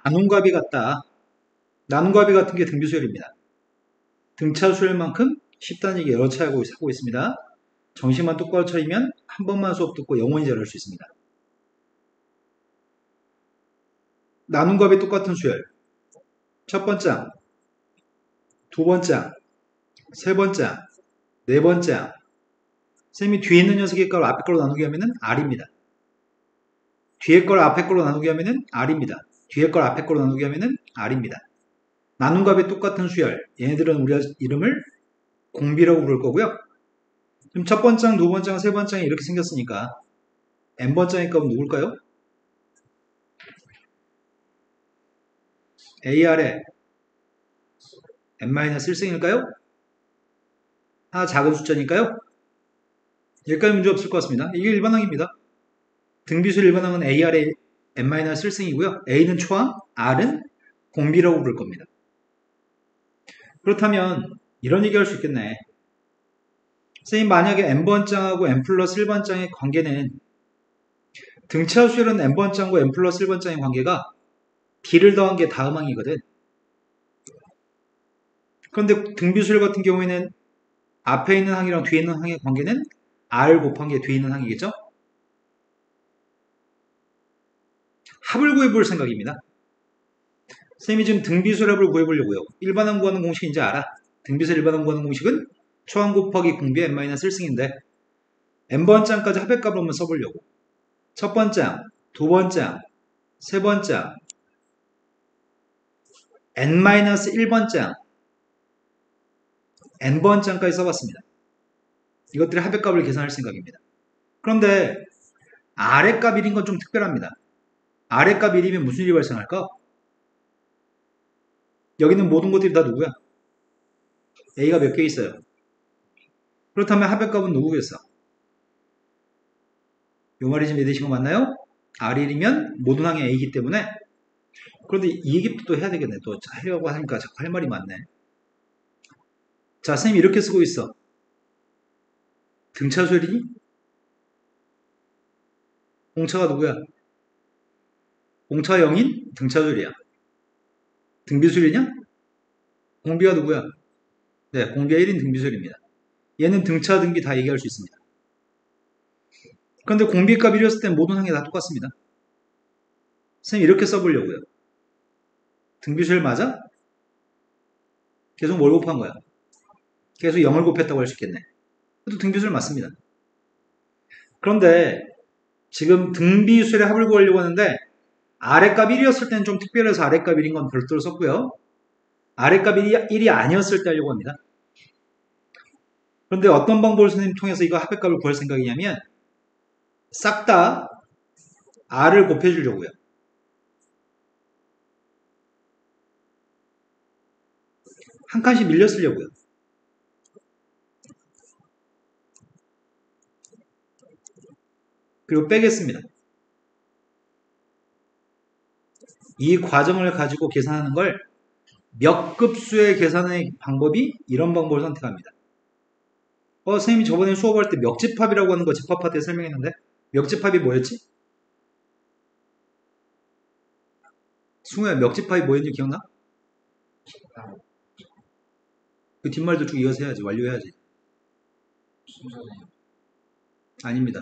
나눔값이 같다. 나눔값이 같은 게 등비수열입니다. 등차 수열만큼 쉽다는 얘기 여러 차례 하고 있습니다. 정신만 똑바로 차리면 한 번만 수업 듣고 영원히 잘할 수 있습니다. 나눔값이 똑같은 수열. 첫 번째 항, 두 번째 항, 세 번째 항, 네 번째 항. 쌤이 뒤에 있는 녀석의 값을 앞에 걸로 나누게 하면은 R입니다. 뒤에 걸 앞에 걸로 나누게 하면은 R입니다. 뒤에 걸 앞에 걸로 나누게 하면은 R입니다. 나눔값이 똑같은 수열. 얘네들은 우리가 이름을 공비라고 부를 거고요. 그럼 첫 번째 항, 두 번째 항, 세 번째 항이 이렇게 생겼으니까 n번째의 값은 누굴까요? AR의 n-1승일까요? 하나 작은 숫자니까요. 여기까지 문제 없을 것 같습니다. 이게 일반항입니다. 등비수 일반항은 AR의 n-1승이고요. A는 초항, R은 공비라고 부를 겁니다. 그렇다면 이런 얘기 할 수 있겠네. 선생님 만약에 n번장하고 n 플러스 1번장의 관계는 등차 수열은 n번장과 n 플러스 1번장의 관계가 D를 더한 게 다음 항이거든. 그런데 등비수열 같은 경우에는 앞에 있는 항이랑 뒤에 있는 항의 관계는 R 곱한 게 뒤에 있는 항이겠죠? 합을 구해볼 생각입니다. 선생님이 지금 등비수열 합을 구해보려고요. 일반항 구하는 공식 이제 알아. 등비수열 일반항 구하는 공식은 초항 곱하기 공비 n-1승인데 n번장까지 합의값을 한번 써보려고. 첫 번째 항, 두 번째 항, 세 번째 항, n-1번째 항, n번장까지 써봤습니다. 이것들의 합의값을 계산할 생각입니다. 그런데 아래값 1인 건 좀 특별합니다. 아래값 1이면 무슨 일이 발생할까? 여기는 모든 것들이 다 누구야? A가 몇 개 있어요? 그렇다면 합의값은 누구겠어? 요 말이 좀 이해되신 거 맞나요? R1이면 모든 항이 A이기 때문에. 그런데 이 얘기도 또 해야 되겠네. 또 하려고 하니까 자꾸 할 말이 많네. 자, 선생님이 이렇게 쓰고 있어. 등차 수열이니? 공차가 누구야? 공차가 0인? 등차 수열이야. 등비 수열이냐? 공비가 누구야? 네, 공비가 1인 등비 수열입니다. 얘는 등차 등비 다 얘기할 수 있습니다. 그런데 공비값 1이었을 땐 모든 항이 다 똑같습니다. 선생님 이렇게 써보려고요. 등비 수열 맞아? 계속 뭘 곱한 거야? 계속 0을 곱했다고 할 수 있겠네. 그것도 등비 수열 맞습니다. 그런데 지금 등비 수열의 합을 구하려고 하는데 아래값 1이었을 때는 좀 특별해서 아래값 1인 건 별도로 썼고요. 아래값 1이 아니었을 때 하려고 합니다. 그런데 어떤 방법을 선생님 통해서 이거 합의값을 구할 생각이냐면 싹 다 R을 곱해주려고요. 한 칸씩 밀려 쓰려고요. 그리고 빼겠습니다. 이 과정을 가지고 계산하는 걸 몇 급수의 계산의 방법이 이런 방법을 선택합니다. 선생님이 저번에 수업할 때 멱집합이라고 하는 거 집합화 때 설명했는데 멱집합이 뭐였지? 승우야, 멱집합이 뭐였는지 기억나? 그 뒷말도 쭉 이어서 해야지. 완료해야지. 아닙니다.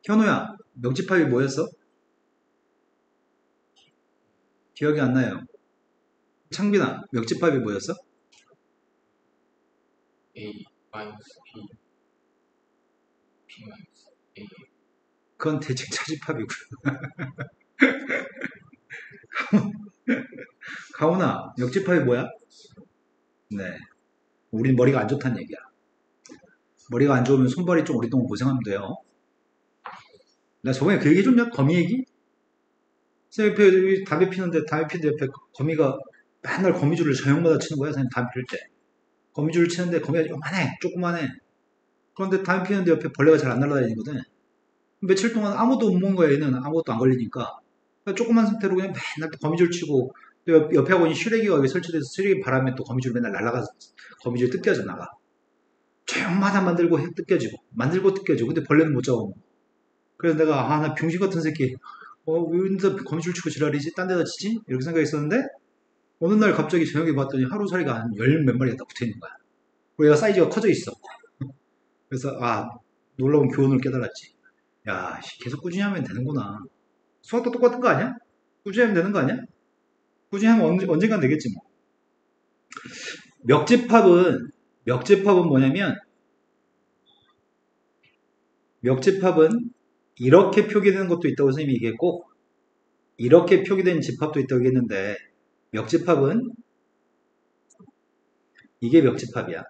현우야, 멱집합이 뭐였어? 기억이 안 나요. 창빈아, 멱집합이 뭐였어? A 마이너스 B B 마이너스 A. 그건 대칭 차집합이고요. 가훈아, 멱집합이 뭐야? 네. 우린 머리가 안 좋다는 얘기야. 머리가 안 좋으면 손발이 좀 오랫동안 고생하면 돼요. 나 저번에 그 얘기 좀 거미 얘기? 쌤 옆에 담배 피는데 담배 피는 옆에 거미가 맨날 거미줄을 저녁마다 치는 거야. 선생님 담배 필 때. 거미줄을 치는데 거미가 요만해. 조그만해. 그런데 담배 피는데 옆에 벌레가 잘 안 날아다니거든. 며칠 동안 아무도 못 먹은 거야. 얘는 아무것도 안 걸리니까. 그러니까 조그만 상태로 그냥 맨날 또 거미줄 치고 또 옆에 하고 있는 쓰레기가 여기 설치돼서 쓰레기 바람에 또 거미줄 맨날 날아가서 거미줄 뜯겨져 나가. 조용마다 만들고 뜯겨지고 만들고 뜯겨지고 근데 벌레는 못 잡아먹어. 그래서 내가 나 병신 같은 새끼 왜 여기다 거미줄 치고 지랄이지? 딴 데다 치지? 이렇게 생각했었는데 어느 날 갑자기 저녁에 봤더니 하루살이가 한 열 몇 마리가 다 붙어 있는 거야. 그리고 얘가 사이즈가 커져 있어. 그래서 놀라운 교훈을 깨달았지. 야, 계속 꾸준히 하면 되는구나. 수학도 똑같은 거 아니야? 꾸준히 하면 되는 거 아니야? 꾸준히 하면 언젠간 되겠지 뭐. 멱집합은 뭐냐면 멱집합은 이렇게 표기되는 것도 있다고 선생님이 얘기했고 이렇게 표기된 집합도 있다고 얘기했는데 멱집합은 이게 멱집합이야.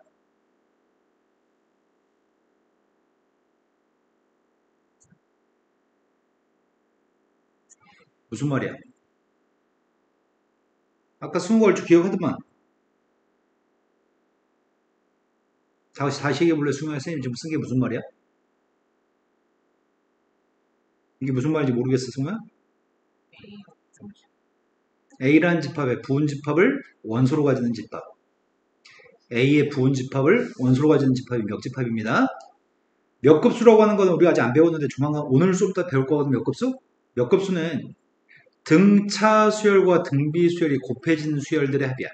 무슨 말이야? 아까 스무 거 얼추 기억하더만. 다시 얘기해볼래? 수명아 선생님 지금 쓴 게 무슨 말이야? 이게 무슨 말인지 모르겠어, 승우야? A라는 집합의 부분집합을 원소로 가지는 집합. A의 부분집합을 원소로 가지는 집합이 멱집합입니다. 멱급수라고 하는 거는 우리가 아직 안 배웠는데 조만간 오늘 수업부터 배울 거거든. 멱급수? 멱급수는 등차 수열과 등비 수열이 곱해진 수열들의 합이야.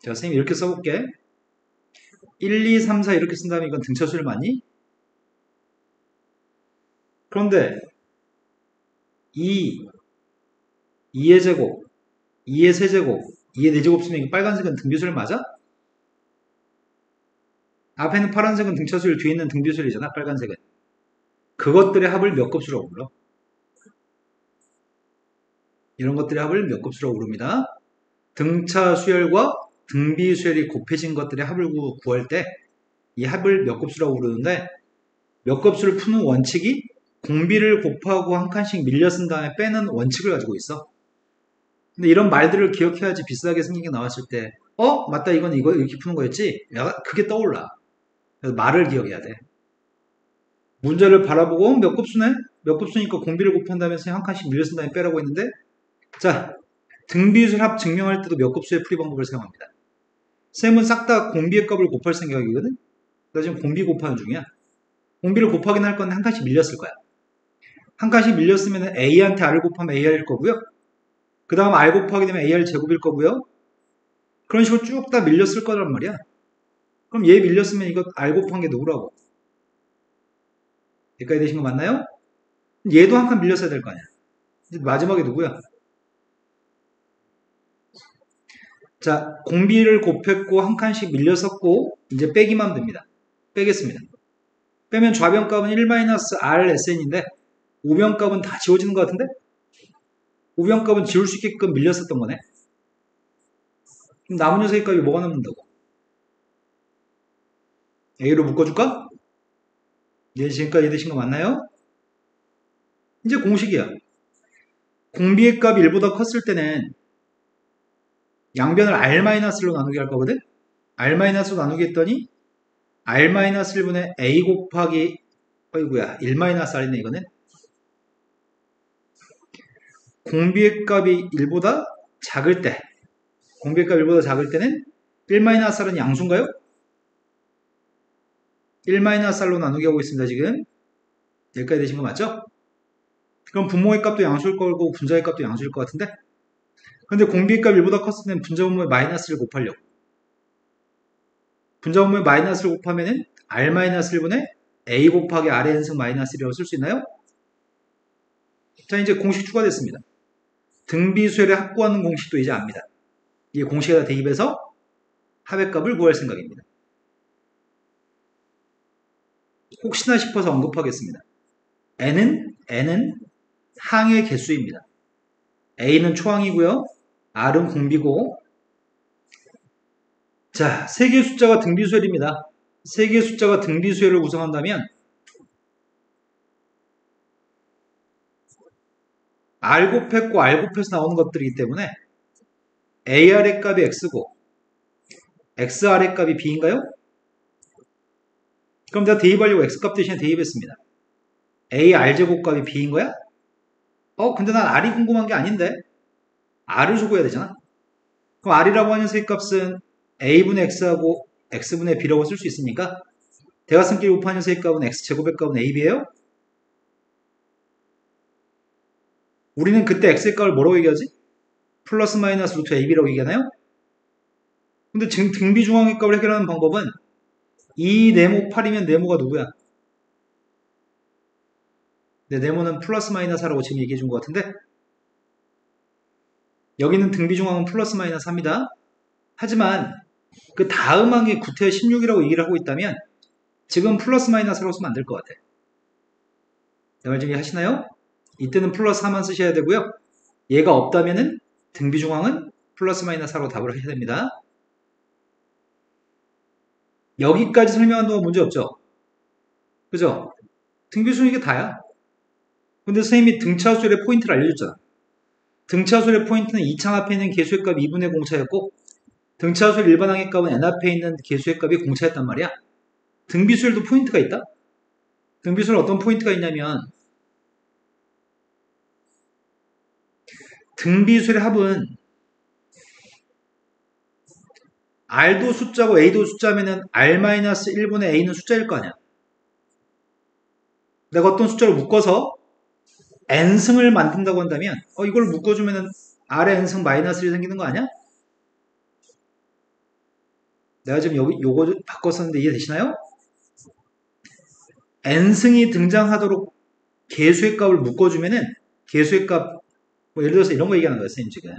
자, 선생님 이렇게 써볼게. 1, 2, 3, 4 이렇게 쓴 다음에 이건 등차 수열 맞니? 그런데 2의 제곱, 2의 세제곱, 2의 4제곱 쓰면 이게 빨간색은 등비수열 맞아? 앞에는 파란색은 등차수열, 뒤에 있는 등비수열이잖아, 빨간색은. 그것들의 합을 몇 급수라고 불러? 이런 것들의 합을 몇 급수라고 부릅니다. 등차수열과 등비수열이 곱해진 것들의 합을 구할 때 이 합을 몇 급수라고 부르는데 몇 급수를 푸는 원칙이 공비를 곱하고 한 칸씩 밀려 쓴 다음에 빼는 원칙을 가지고 있어. 근데 이런 말들을 기억해야지 비슷하게 생긴 게 나왔을 때 맞다 이건 이거 이렇게 푸는 거였지? 그게 떠올라. 그래서 말을 기억해야 돼. 문제를 바라보고 몇 급수네? 몇 급수니까 공비를 곱한 다음에 한 칸씩 밀려 쓴 다음에 빼라고 했는데 자, 등비수열 합 증명할 때도 몇 급수의 풀이 방법을 사용합니다. 쌤은 싹 다 공비의 값을 곱할 생각이거든? 나 지금 공비 곱하는 중이야. 공비를 곱하긴 할 건데 한 칸씩 밀렸을 거야. 한 칸씩 밀렸으면 A한테 R을 곱하면 AR일 거고요. 그 다음 R 곱하게 되면 AR 제곱일 거고요. 그런 식으로 쭉 다 밀렸을 거란 말이야. 그럼 얘 밀렸으면 이거 R 곱한 게 누구라고? 여기까지 되신 거 맞나요? 얘도 한 칸 밀렸어야 될 거 아니야. 이제 마지막에 누구야? 자, 공비를 곱했고 한 칸씩 밀렸었고 이제 빼기만 하면 됩니다. 빼겠습니다. 빼면 좌변값은 1-RSN인데 우변값은 다 지워지는 것 같은데? 우변값은 지울 수 있게끔 밀렸었던 거네. 그럼 남은 녀석의 값이 뭐가 남는다고? A로 묶어줄까? 지금까지 이해되신 거 맞나요? 이제 공식이야. 공비의 값이 1보다 컸을 때는 양변을 R-로 나누게 할 거거든? R-로 나누게 했더니 R-1분의 A 곱하기 1-R이네 이거는. 공비의 값이 1보다 작을 때 공비의 값이 1보다 작을 때는 1-R은 양수인가요? 1-R로 나누게 하고 있습니다 지금. 여기까지 되신 거 맞죠? 그럼 분모의 값도 양수일 거고 분자의 값도 양수일 것 같은데 근데 공비의 값 1보다 컸을 때는 분자 분모의 마이너스를 곱하려고. 분자 분모의 마이너스를 곱하면은 R-1분의 A 곱하기 R의 인승 마이너스 1이라고 쓸 수 있나요? 자, 이제 공식 추가됐습니다. 등비수열을 확보하는 공식도 이제 압니다. 이 공식에다 대입해서 합의 값을 구할 생각입니다. 혹시나 싶어서 언급하겠습니다. N은 항의 개수입니다. A는 초항이고요. R은 공비고 자, 세 개의 숫자가 등비수열입니다. 세 개의 숫자가 등비수열을 구성한다면 R 곱했고 R 곱해서 나오는 것들이기 때문에 AR의 값이 X고 XR의 값이 B인가요? 그럼 내가 대입하려고 X값 대신에 대입했습니다. AR 제곱값이 B인 거야? 근데 난 R이 궁금한 게 아닌데 R을 수고해야 되잖아. 그럼 R이라고 하는 세 값은 A분의 X하고 X분의 B라고 쓸 수 있으니까 대각선끼리 곱하는 세 값은 X제곱의 값은 AB예요? 우리는 그때 x의 값을 뭐라고 얘기하지? 플러스 마이너스 루트 ab라고 얘기하나요? 근데 지금 등비중앙의 값을 해결하는 방법은 이 네모 8이면 네모가 누구야? 네, 네모는 플러스 마이너스 하라고 지금 얘기해 준 것 같은데 여기는 등비중앙은 플러스 마이너스 합니다. 하지만 그 다음 항이 9태 16이라고 얘기를 하고 있다면 지금 플러스 마이너스라고 쓰면 안 될 것 같아. 내 말 좀 이해하시나요? 이때는 플러스 4만 쓰셔야 되고요. 얘가 없다면은 등비중앙은 플러스 마이너스 하라고 답을 하셔야 됩니다. 여기까지 설명한 동안 문제 없죠? 그죠? 등비수는 이게 다야. 근데 선생님이 등차수열의 포인트를 알려줬잖아. 등차수열의 포인트는 2창 앞에 있는 개수의 값 2분의 공차였고 등차수열 일반항의 값은 n 앞에 있는 개수의 값이 공차였단 말이야. 등비수열도 포인트가 있다? 등비수열 어떤 포인트가 있냐면 등비수열의 합은 R도 숫자고 A도 숫자면은 R-1분의 A는 숫자일 거 아니야. 내가 어떤 숫자를 묶어서 n승을 만든다고 한다면 이걸 묶어주면은 R의 n승 마이너스 1이 생기는 거 아니야? 내가 지금 요거 바꿨었는데 이해되시나요? n승이 등장하도록 개수의 값을 묶어주면은 개수의 값 예를 들어서 이런 거 얘기하는 거예요, 선생님 지금.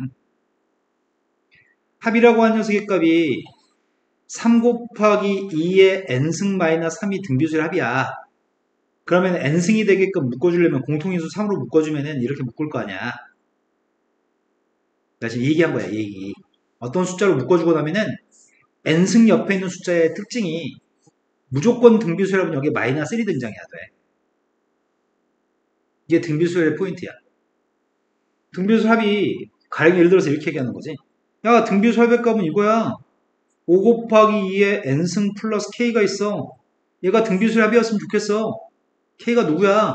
합이라고 하는 녀석의 값이 3 곱하기 2의 n승 마이너스 3이 등비수의 합이야. 그러면 n승이 되게끔 묶어주려면 공통인수 3으로 묶어주면은 이렇게 묶을 거 아니야. 나 지금 얘기한 거야, 얘기. 어떤 숫자로 묶어주고 나면은 n승 옆에 있는 숫자의 특징이 무조건 등비수열하면 여기 마이너스 1이 등장해야 돼. 이게 등비수열의 포인트야. 등비수열 합이 가령 예를 들어서 이렇게 얘기하는 거지. 야, 등비수열 합의 값은 이거야. 5 곱하기 2의 n승 플러스 k가 있어. 얘가 등비수열 합이었으면 좋겠어. k가 누구야?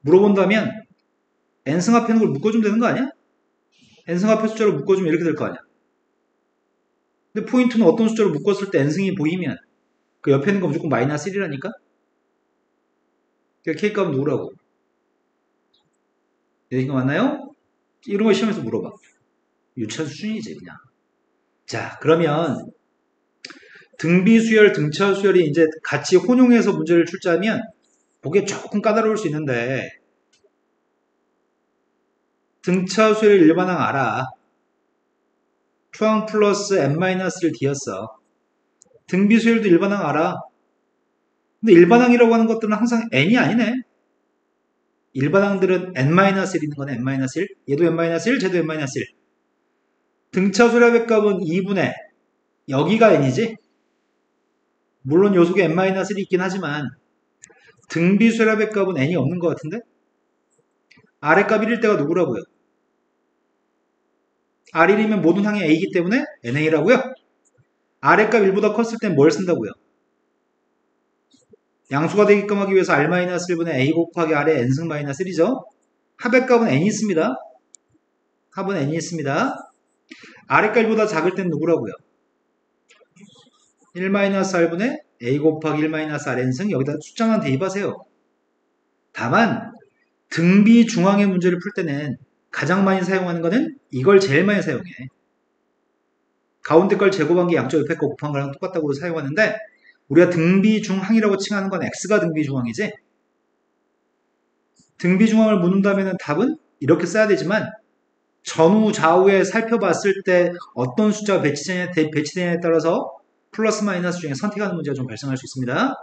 물어본다면 n승 앞에 있는 걸 묶어주면 되는 거 아니야? n승 앞에 숫자로 묶어주면 이렇게 될 거 아니야. 근데 포인트는 어떤 숫자로 묶었을 때 n승이 보이면 그 옆에 있는 거 무조건 마이너스 1이라니까? 그러니까 k값은 누구라고? 얘기가 맞나요? 이런 거 시험에서 물어봐. 유치원 수준이지 그냥. 자, 그러면 등비수열, 등차수열이 이제 같이 혼용해서 문제를 출제하면 보기에 조금 까다로울 수 있는데 등차수열 일반항 알아. 투항 플러스 n-를 d였어. 등비수열도 일반항 알아. 근데 일반항이라고 하는 것들은 항상 n이 아니네. 일반항들은 n-1 있는 거네. n-1. 얘도 n-1, 쟤도 n-1. 등차수열의 값은 2분의 여기가 n이지. 물론 요 속에 n-1이 있긴 하지만 등비수열의 값은 n이 없는 것 같은데? R의 값 1일 때가 누구라고요? R1이면 모든 항이 A이기 때문에 NA라고요? R의 값 1보다 컸을 땐 뭘 쓴다고요? 양수가 되게끔 하기 위해서 R-1분의 A 곱하기 R의 N승 마이너스 1이죠? 합의 값은 N이 있습니다. 합은 N이 있습니다. R의 값 1보다 작을 땐 누구라고요? 1-R분의 A 곱하기 1-R N승 여기다 숫자만 대입하세요. 다만 등비 중앙의 문제를 풀 때는 가장 많이 사용하는 거는 이걸 제일 많이 사용해. 가운데 걸 제곱한 게 양쪽 옆에 거 곱한 거랑 똑같다고 사용하는데 우리가 등비 중항이라고 칭하는 건 x가 등비 중항이지. 등비 중항을 묻는다면 답은 이렇게 써야 되지만 전후 좌우에 살펴봤을 때 어떤 숫자가 배치되냐에 따라서 플러스 마이너스 중에 선택하는 문제가 좀 발생할 수 있습니다.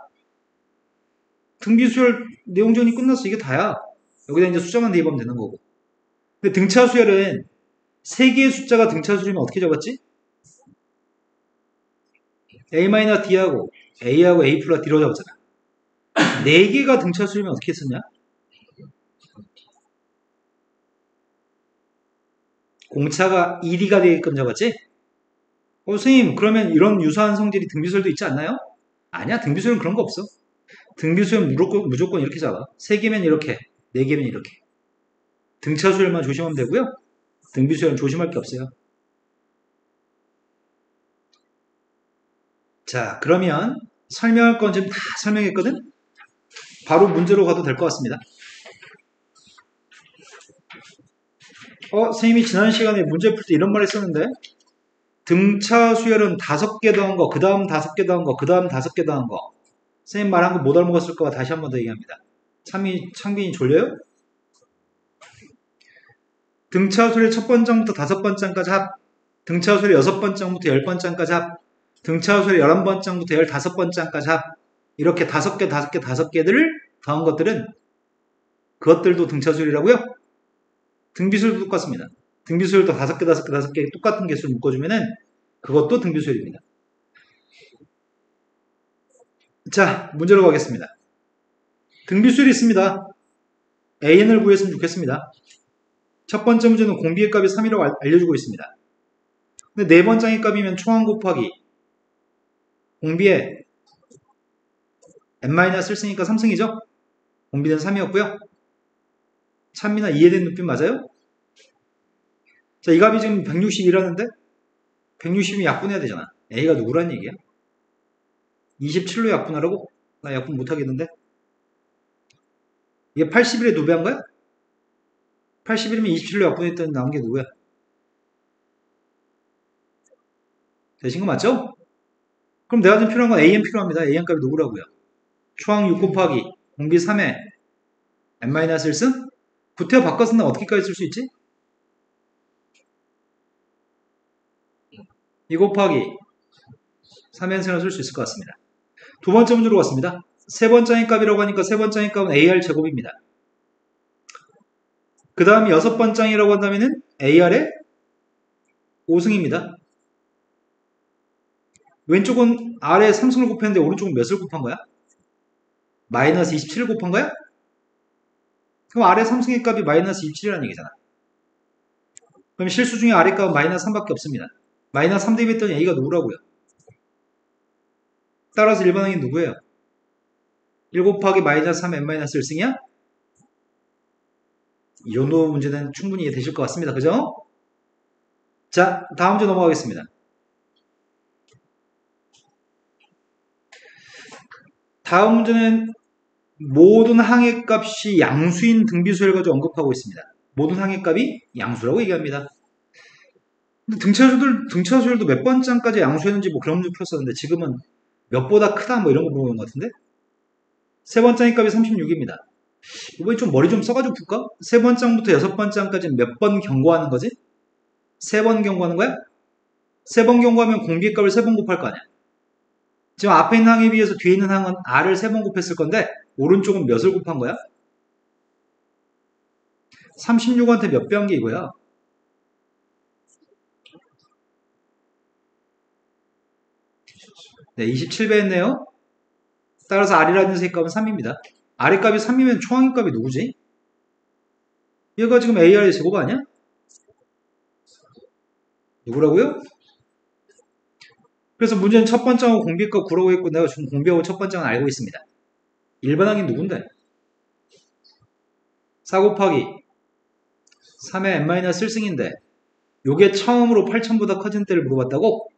등비수열 내용 정리 끝났어. 이게 다야. 여기다 이제 숫자만 대입하면 되는 거고. 근데 등차수열은 세 개의 숫자가 등차수열이면 어떻게 적었지? A-D하고 A하고 A 플러스 D로 적었잖아. 네 개가 등차수열이면 어떻게 쓰냐? 공차가 1이가 되게끔 적었지? 선생님 그러면 이런 유사한 성질이 등비수열도 있지 않나요? 아니야. 등비수열은 그런 거 없어. 등비수열은 무조건 이렇게 잡아. 세 개면 이렇게, 네 개면 이렇게. 등차수열만 조심하면 되고요. 등비수열은 조심할 게 없어요. 자, 그러면 설명할 건 지금 다 설명했거든? 바로 문제로 가도 될 것 같습니다. 선생님이 지난 시간에 문제 풀 때 이런 말 했었는데, 등차 수열은 5개 더한 거, 그 다음 5개 더한 거, 그 다음 5개 더한 거. 선생님 말한 거 못 알아먹었을까 봐 다시 한 번 더 얘기합니다. 창빈이 졸려요? 등차 수열 첫 번장부터 5번장까지 합. 등차 수열 6번장부터 10번장까지 합. 등차 수열 11번장부터 15번장까지 합. 이렇게 5개, 5개, 5개들을 더한 것들은 그것들도 등차 수열이라고요? 등비수열도 똑같습니다. 등비수열도 5개, 5개, 5개 똑같은 개수를 묶어주면은 그것도 등비수열입니다. 자, 문제로 가겠습니다. 등비수열이 있습니다. AN을 구했으면 좋겠습니다. 첫 번째 문제는 공비의 값이 3이라고 알려주고 있습니다. 근데 네 번장의 값이면 총합 곱하기 공비의 n-1승이니까 3승이죠? 공비는 3이었고요. 찬미나 이해된 눈빛 맞아요? 자, 이 값이 지금 160이라는데 160이면 약분해야 되잖아. A가 누구란 얘기야? 27로 약분하라고? 나 약분 못하겠는데? 이게 81에 도배한 거야? 81이면 27로 약분했더니 나온 게 누구야? 되신 거 맞죠? 그럼 내가 지금 필요한 건 AN 필요합니다. AN 값이 누구라고요? 초항 6 곱하기 공비 3에 n-1승? 구태여 바꿔 쓴다면 어떻게까지 쓸 수 있지? 2 곱하기 3n승을 쓸 수 있을 것 같습니다. 두 번째 문제로 갔습니다. 세 번째의 값이라고 하니까 세 번째의 값은 AR 제곱입니다. 그 다음에 여섯 번째이라고 한다면은 AR의 5승입니다. 왼쪽은 R에 3승을 곱했는데 오른쪽은 몇을 곱한 거야? 마이너스 27을 곱한 거야? 그럼 R의 3승의 값이 마이너스 27이라는 얘기잖아. 그럼 실수 중에 R의 값은 마이너스 3밖에 없습니다. 마이너스 3 대입했더니 A가 누구라고요? 따라서 일반항이 누구예요? 1 곱하기 마이너스 3 n-1승이야? 이 정도 문제는 충분히 이해되실 것 같습니다. 그죠? 자, 다음 문제 넘어가겠습니다. 다음 문제는 모든 항의 값이 양수인 등비수열을 가지고 언급하고 있습니다. 모든 항의 값이 양수라고 얘기합니다. 근데 등차수열도 몇 번장까지 양수였는지 뭐 그런 문제 풀었었는데 지금은 몇보다 크다 뭐 이런 거 물어보는 것 같은데? 세 번장의 값이 36입니다. 이번에 좀 머리 좀 써가지고 풀까? 세 번장부터 여섯 번장까지 몇 번 경고하는 거지? 세 번 경고하는 거야? 세 번 경고하면 공비의 값을 세 번 곱할 거 아니야? 지금 앞에 있는 항에 비해서 뒤에 있는 항은 R을 세 번 곱했을 건데 오른쪽은 몇을 곱한 거야? 36한테 몇 배 한 게 이거야? 네, 27배 했네요. 따라서 R이라는 녀석의 값은 3입니다. R의 값이 3이면 총항의 값이 누구지? 얘가 지금 AR의 제곱 아니야? 누구라고요? 그래서 문제는 첫 번째하고 공비값 구라고 했고 내가 지금 공비하고 첫 번째는 알고 있습니다. 일반항이 누군데? 4 곱하기 3의 n-1승인데 요게 처음으로 8,000보다 커진 때를 물어봤다고?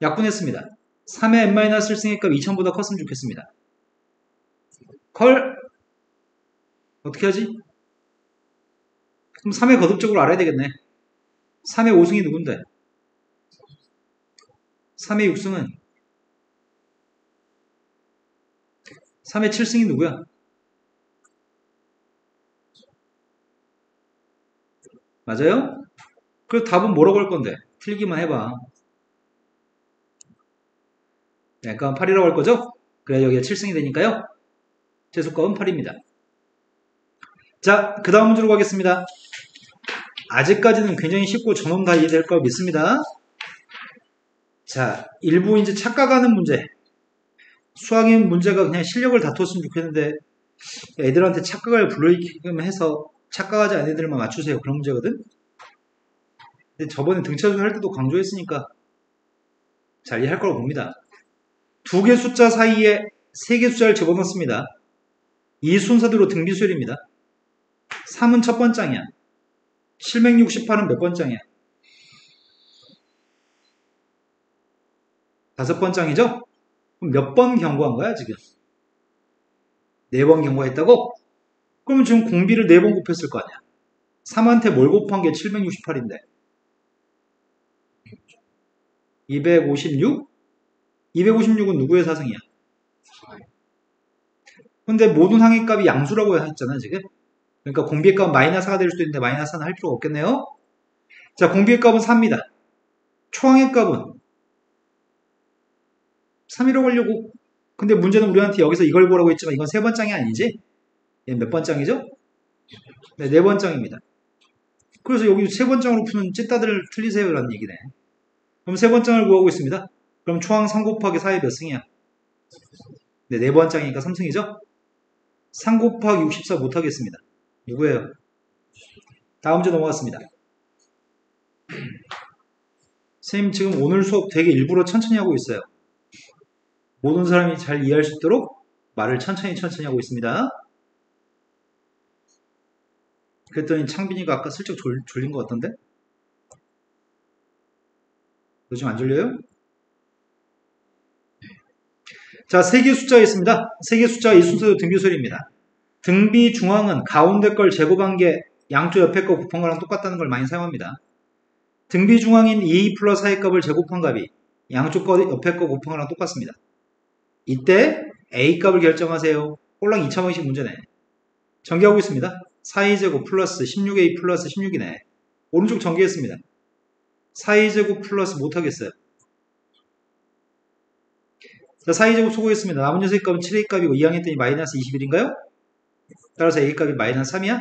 약분했습니다. 3의 n-1승의 값 2,000보다 컸으면 좋겠습니다. 컬? 어떻게 하지? 그럼 3의 거듭적으로 알아야 되겠네. 3의 5승이 누군데? 3의 6승은? 3의 7승이 누구야? 맞아요? 그래서 답은 뭐라고 할 건데? 틀리기만 해봐. 약간 8이라고 할 거죠? 그래 여기가 7승이 되니까요. 제수값은 8입니다. 자, 그 다음 문제로 가겠습니다. 아직까지는 굉장히 쉽고 저놈 다 이해될 거 믿습니다. 자, 일부 이제 착각하는 문제. 수학인 문제가 그냥 실력을 다투었으면 좋겠는데 애들한테 착각을 불러일으키게끔 해서 착각하지 않은 애들만 맞추세요. 그런 문제거든. 근데 저번에 등차수 할 때도 강조했으니까 잘 이해할 거라고 봅니다. 두 개 숫자 사이에 세 개 숫자를 집어넣습니다. 이 순서대로 등비수열입니다. 3은 첫 번장이야. 768은 몇 번장이야? 다섯 번장이죠? 그럼 몇 번 경고한 거야 지금? 4번 경고했다고? 그러면 지금 공비를 4번 곱했을 거 아니야? 3한테 뭘 곱한 게 768인데 256? 256은 누구의 사승이야? 4. 근데 모든 항의값이 양수라고 했잖아 지금. 그러니까 공비의 값은 마이너스 4가 될 수도 있는데 마이너스 4는 할 필요가 없겠네요. 자, 공비의 값은 4입니다. 초항의 값은 3이라고 하려고. 근데 문제는 우리한테 여기서 이걸 보라고 했지만 이건 세 번장이 아니지? 얘 몇 번장이죠? 네, 네 번장입니다. 그래서 여기 세 번장으로 푸는 찐따들을 틀리세요 라는 얘기네. 그럼 세 번장을 구하고 있습니다. 그럼 초항 3 곱하기 4의 몇 승이야? 네, 네 번장이니까 3승이죠? 3 곱하기 64 못하겠습니다. 누구예요? 다음 주 넘어갔습니다. 선생님 지금 오늘 수업 되게 일부러 천천히 하고 있어요. 모든 사람이 잘 이해할 수 있도록 말을 천천히 하고 있습니다. 그랬더니 창빈이가 아까 슬쩍 졸린 것 같던데? 요즘 안 졸려요? 자, 세 개 숫자가 있습니다. 세 개 숫자 이 순서도 등비수열입니다. 등비 중앙은 가운데 걸 제곱한 게 양쪽 옆에 거 곱한 거랑 똑같다는 걸 많이 사용합니다. 등비 중앙인 2 플러스 4의 값을 제곱한 값이 양쪽 거 옆에 거 곱한 거랑 똑같습니다. 이때 A 값을 결정하세요. 꼴랑 2차 방식 문제네. 전개하고 있습니다. 4a제곱 플러스 16a 플러스 16이네. 오른쪽 전개했습니다. 4a제곱 플러스 못하겠어요. 자, 4a제곱 소거했습니다. 남은 녀석의 값은 7a 값이고 2항 했더니 마이너스 21인가요? 따라서 a 값이 마이너스 3이야?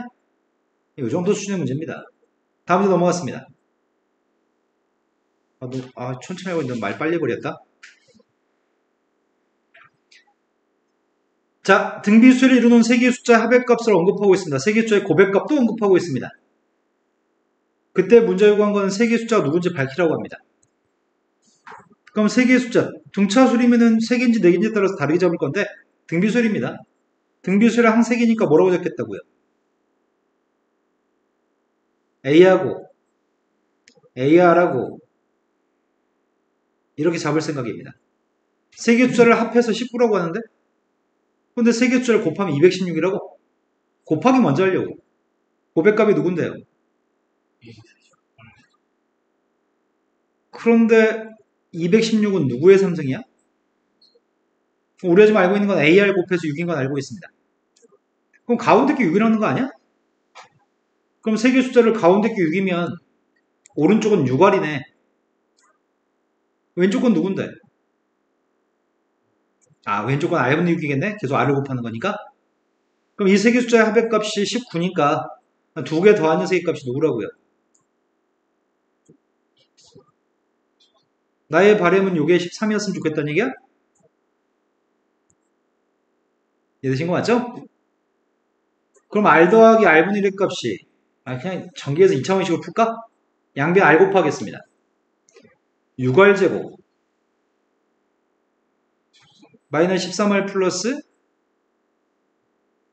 이 정도 수준의 문제입니다. 다음 문제 넘어갔습니다. 천천히 하고 있는데 말 빨리 버렸다. 자, 등비수열을 이루는 세 개의 숫자의 합의값을 언급하고 있습니다. 세 개의 숫자의 고백값도 언급하고 있습니다. 그때 문제 요구한 거는 세 개의 숫자가 누군지 밝히라고 합니다. 그럼 세 개의 숫자, 등차수리면은 세 개인지 네 개인지에 따라서 다르게 잡을 건데 등비수열입니다. 등비수열의 항 세 개니까 뭐라고 적겠다고요? A하고 AR하고 이렇게 잡을 생각입니다. 세 개의 숫자를 합해서 19라고 하는데 근데 세 개의 숫자를 곱하면 216이라고? 곱하기 먼저 하려고. 고백값이 누군데요? 그런데 216은 누구의 삼성이야? 우리가 지금 알고 있는 건 AR 곱해서 6인 건 알고 있습니다. 그럼 가운데 게 6이라는 거 아니야? 그럼 세 개의 숫자를 가운데 게 6이면 오른쪽은 6R이네. 왼쪽은 누군데? 왼쪽은 R분의 6이겠네? 계속 R을 곱하는 거니까? 그럼 이 세 개 숫자의 합의값이 19니까 두 개 더한 녀석의 값이 누구라고요? 나의 바램은 요게 13이었으면 좋겠다는 얘기야? 이해되신 거 맞죠? 그럼 R 더하기 R분의 1의 값이 그냥 전개해서 2차원식으로 풀까? 양변 R 곱하겠습니다. 6R제곱 마이너스 13R 플러스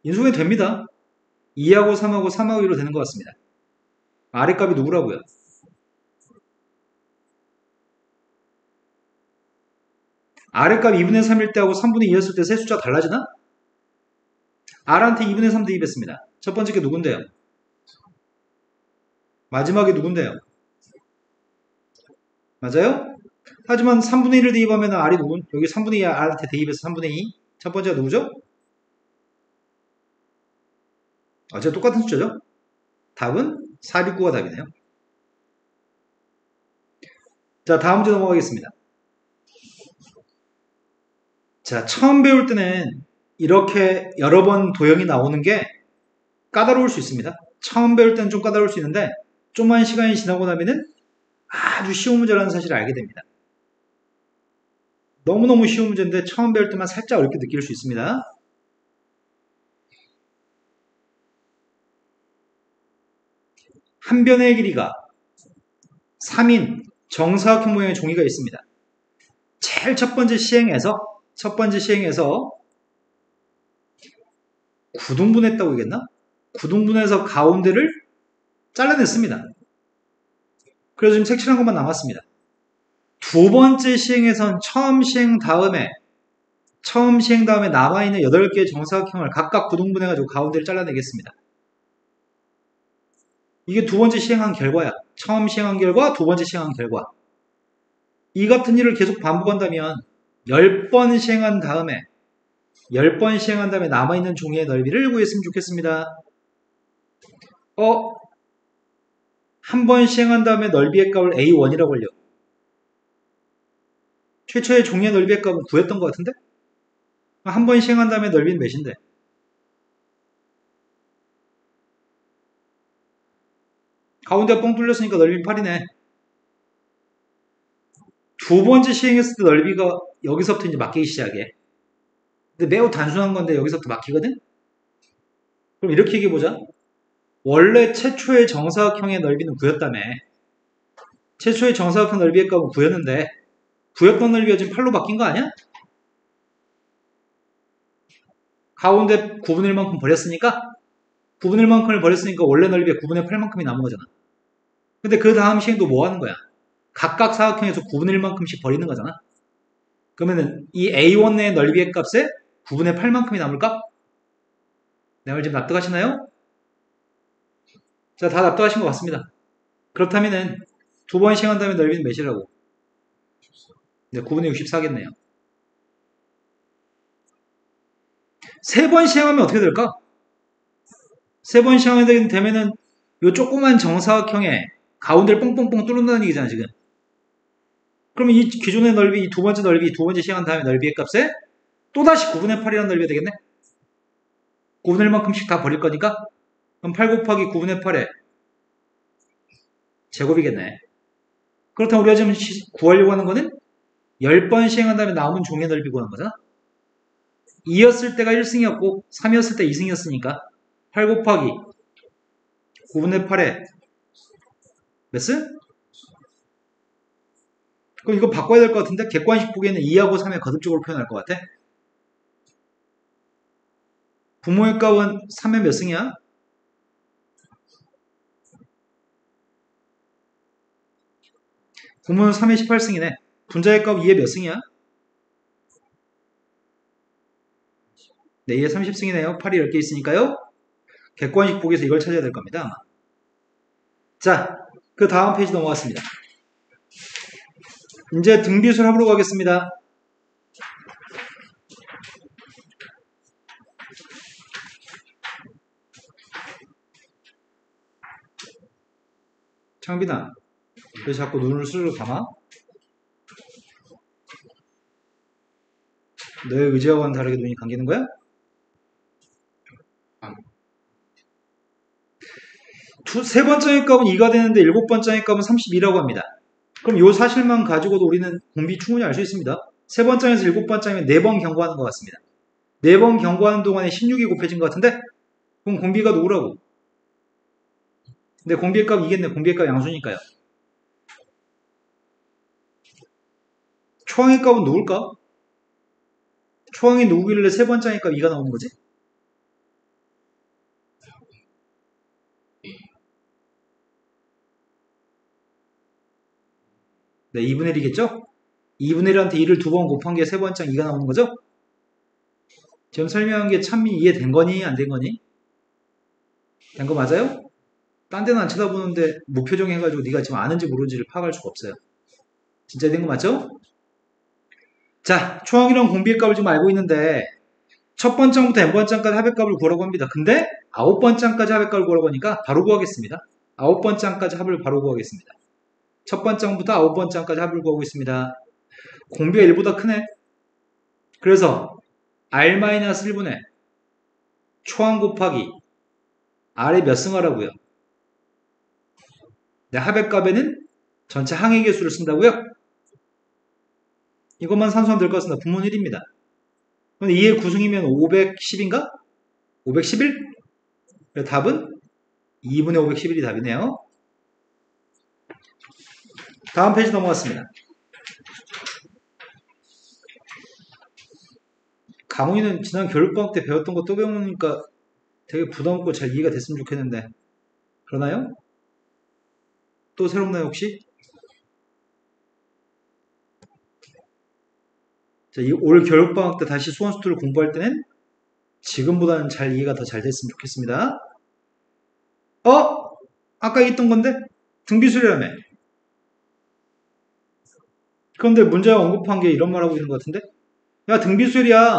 인수분해 됩니다. 2하고 3하고 3하고 2로 되는 것 같습니다. R의 값이 누구라고요? R의 값 2분의 3일 때하고 3분의 2였을 때 세 숫자 달라지나? R한테 2분의 3 대입했습니다. 첫 번째 게 누군데요? 마지막에 누군데요? 맞아요? 하지만 3분의 1을 대입하면 R이 누군? 여기 3분의 2 R한테 대입해서 3분의 2. 첫 번째가 누구죠? 어차피 똑같은 숫자죠? 답은 469가 답이네요. 자, 다음 문제 넘어가겠습니다. 자, 처음 배울 때는 이렇게 여러 번 도형이 나오는 게 까다로울 수 있습니다. 처음 배울 때는 좀 까다로울 수 있는데 좀만 시간이 지나고 나면은 아주 쉬운 문제라는 사실을 알게 됩니다. 너무너무 쉬운 문제인데 처음 배울 때만 살짝 어렵게 느낄 수 있습니다. 한 변의 길이가 3인 정사각형 모양의 종이가 있습니다. 제일 첫 번째 시행에서 구등분했다고 하겠나? 구등분해서 가운데를 잘라냈습니다. 그래서 지금 색칠한 것만 남았습니다. 두 번째 시행에선 처음 시행 다음에 남아있는 8개의 정사각형을 각각 구등분해가지고 가운데를 잘라내겠습니다. 이게 두 번째 시행한 결과야. 처음 시행한 결과, 두 번째 시행한 결과. 이 같은 일을 계속 반복한다면 10번 시행한 다음에 10번 시행한 다음에 남아있는 종이의 넓이를 구했으면 좋겠습니다. 한 번 시행한 다음에 넓이의 값을 A1이라고 하려. 최초의 종이의 넓이의 값은 구했던 것 같은데? 한 번 시행한 다음에 넓이는 몇인데? 가운데가 뻥 뚫렸으니까 넓이는 8이네. 두 번째 시행했을 때 넓이가 여기서부터 이제 막히기 시작해. 근데 매우 단순한 건데 여기서부터 막히거든? 그럼 이렇게 얘기해보자. 원래 최초의 정사각형의 넓이는 구였다며. 최초의 정사각형 넓이의 값은 구였는데 구였던 넓이가 지금 8로 바뀐 거 아니야? 가운데 9분의 1만큼 버렸으니까 9분의 1만큼을 버렸으니까 원래 넓이의 9분의 8만큼이 남은 거잖아. 근데 그 다음 시행도 뭐 하는 거야? 각각 사각형에서 9분의 1만큼씩 버리는 거잖아. 그러면은 이 A1의 넓이의 값에 9분의 8만큼이 남을까? 내 말 지금 납득하시나요? 자, 다 납득하신 것 같습니다. 그렇다면은 두 번 시행한 다음에 넓이는 몇이라고? 네, 9분의 64겠네요. 세 번 시행하면 어떻게 될까? 세 번 시행하게 되면은 요 조그만 정사각형에 가운데를 뻥뻥뻥 뚫는다는 얘기잖아, 지금. 그러면 이 기존의 넓이, 이 두 번째 넓이, 두 번째 시행한 다음에 넓이의 값에 또다시 9분의 8이라는 넓이가 되겠네? 9분의 1만큼씩 다 버릴 거니까? 그럼 8 곱하기 9분의 8에 제곱이겠네. 그렇다면 우리가 지금 구하려고 하는 거는 10번 시행한 다음에 남은 종의 넓이 구하는 거잖아? 2였을 때가 1승이었고 3이었을 때 2승이었으니까 8 곱하기 9분의 8에 몇 승? 그럼 이거 바꿔야 될 것 같은데 객관식 보기에는 2하고 3의 거듭적으로 표현할 것 같아. 부모의 값은 3의 몇 승이야? 부모는 3의 18승이네. 분자의 값 2의 몇 승이야? 네, 2의 30승이네요. 8이 10개 있으니까요. 객관식 보기에서 이걸 찾아야 될 겁니다. 아마. 자, 그 다음 페이지 넘어갔습니다. 이제 등비술 합으로 가겠습니다. 창빈아, 왜 자꾸 눈을 스르르 감아? 너의 의지와는 다르게 눈이 감기는 거야? 세 번째 값은 2가 되는데 일곱 번째 값은 32라고 합니다. 그럼 이 사실만 가지고도 우리는 공비 충분히 알 수 있습니다. 세 번째에서 일곱 번째면 4번 경고하는 것 같습니다. 4번 경고하는 동안에 16이 곱해진 것 같은데? 그럼 공비가 누구라고? 근데 공비의 값 이겠네. 공비의 값 양수니까요. 초항의 값은 누굴까? 초항이 누구길래 세 번째 값 2가 나오는 거지? 네, 2분의 1이겠죠? 2분의 1한테 2를 두 번 곱한 게 세 번째 2가 나오는 거죠? 지금 설명한 게 참미 이해된 거니? 안 된 거니? 된 거 맞아요? 딴 데는 안 쳐다보는데 무표정 해가지고 네가 지금 아는지 모르는지를 파악할 수가 없어요. 진짜 된 거 맞죠? 자, 초항이랑 공비의 값을 지금 알고 있는데 첫 번장부터 n번장까지 합의 값을 구하라고 합니다. 근데 9번장까지 합의 값을 구하라고 하니까 바로 구하겠습니다. 9번장까지 합을 바로 구하겠습니다. 첫 번장부터 9번장까지 합을 구하고 있습니다. 공비가 1보다 크네. 그래서 R-1분의 초항 곱하기 R이 몇 승하라고요? 네, 합의 값에는 전체 항의 개수를 쓴다고요? 이것만 산수하면 될 것 같습니다. 분모 1입니다. 근데 2의 9승이면 510인가? 511? 답은 2분의 511이 답이네요. 다음 페이지 넘어갔습니다. 강훈이는 지난 겨울방학 때 배웠던 거 또 배우니까 되게 부담 없고 잘 이해가 됐으면 좋겠는데 그러나요? 또 새롭나요 혹시? 자, 올 겨울방학 때 다시 수원수투를 공부할 때는 지금보다는 잘 이해가 더 잘 됐으면 좋겠습니다. 아까 있던 건데? 등비수열이라며. 그런데 문제가 언급한 게 이런 말 하고 있는 것 같은데? 야, 등비수열이야.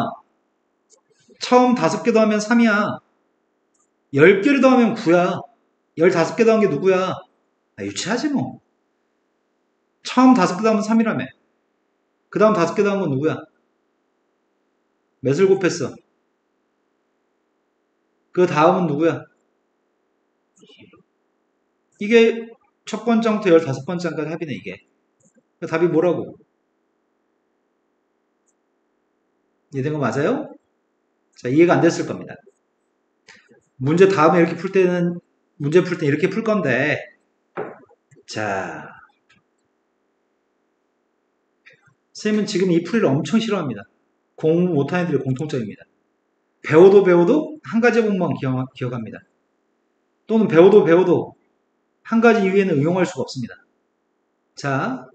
처음 5개 더하면 3이야. 10개를 더하면 9야. 15개 더한 게 누구야? 아, 유치하지 뭐. 처음 5개 더하면 3이라며. 그 다음 5개 더한 건 누구야? 몇을 곱했어? 그 다음은 누구야? 이게 첫 번째부터 15번째까지 합이네, 이게. 그 답이 뭐라고? 이해된 거 맞아요? 자, 이해가 안 됐을 겁니다. 문제 다음에 이렇게 풀 때는, 문제 풀 때 이렇게 풀 건데, 자, 선생님은 지금 이 풀이를 엄청 싫어합니다. 공부 못하는 애들의 공통점입니다. 배워도 한 가지 부분만 기억합니다. 또는 배워도 한 가지 이후에는 응용할 수가 없습니다. 자,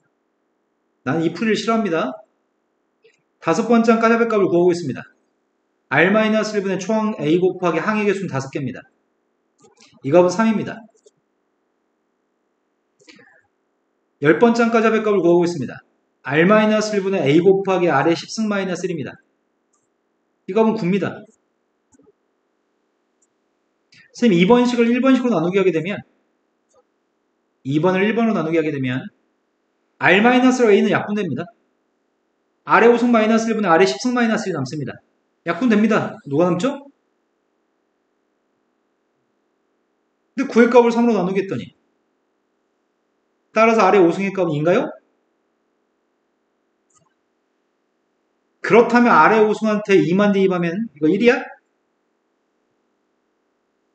나는 이 풀이를 싫어합니다. 5번째 한 까자백값을 구하고 있습니다. R-1분의 초항 A 곱하기 항의 개수는 5개입니다. 이 값은 3입니다. 10번째 한 까자백값을 구하고 있습니다. R-1분의 A 곱하기 R의 10승 마이너스 1입니다. 이 값은 9입니다. 선생님 2번식을 1번식으로 나누게 하게 되면 2번을 1번으로 나누게 하게 되면 R-A는 약분됩니다. R의 5승 마이너스 1분의 R의 10승 마이너스 1이 남습니다. 약분됩니다. 누가 남죠? 근데 9의 값을 3으로 나누겠더니 따라서 R의 5승의 값은 2인가요? 그렇다면 R의 5승한테 2만 대입하면 이거 1이야?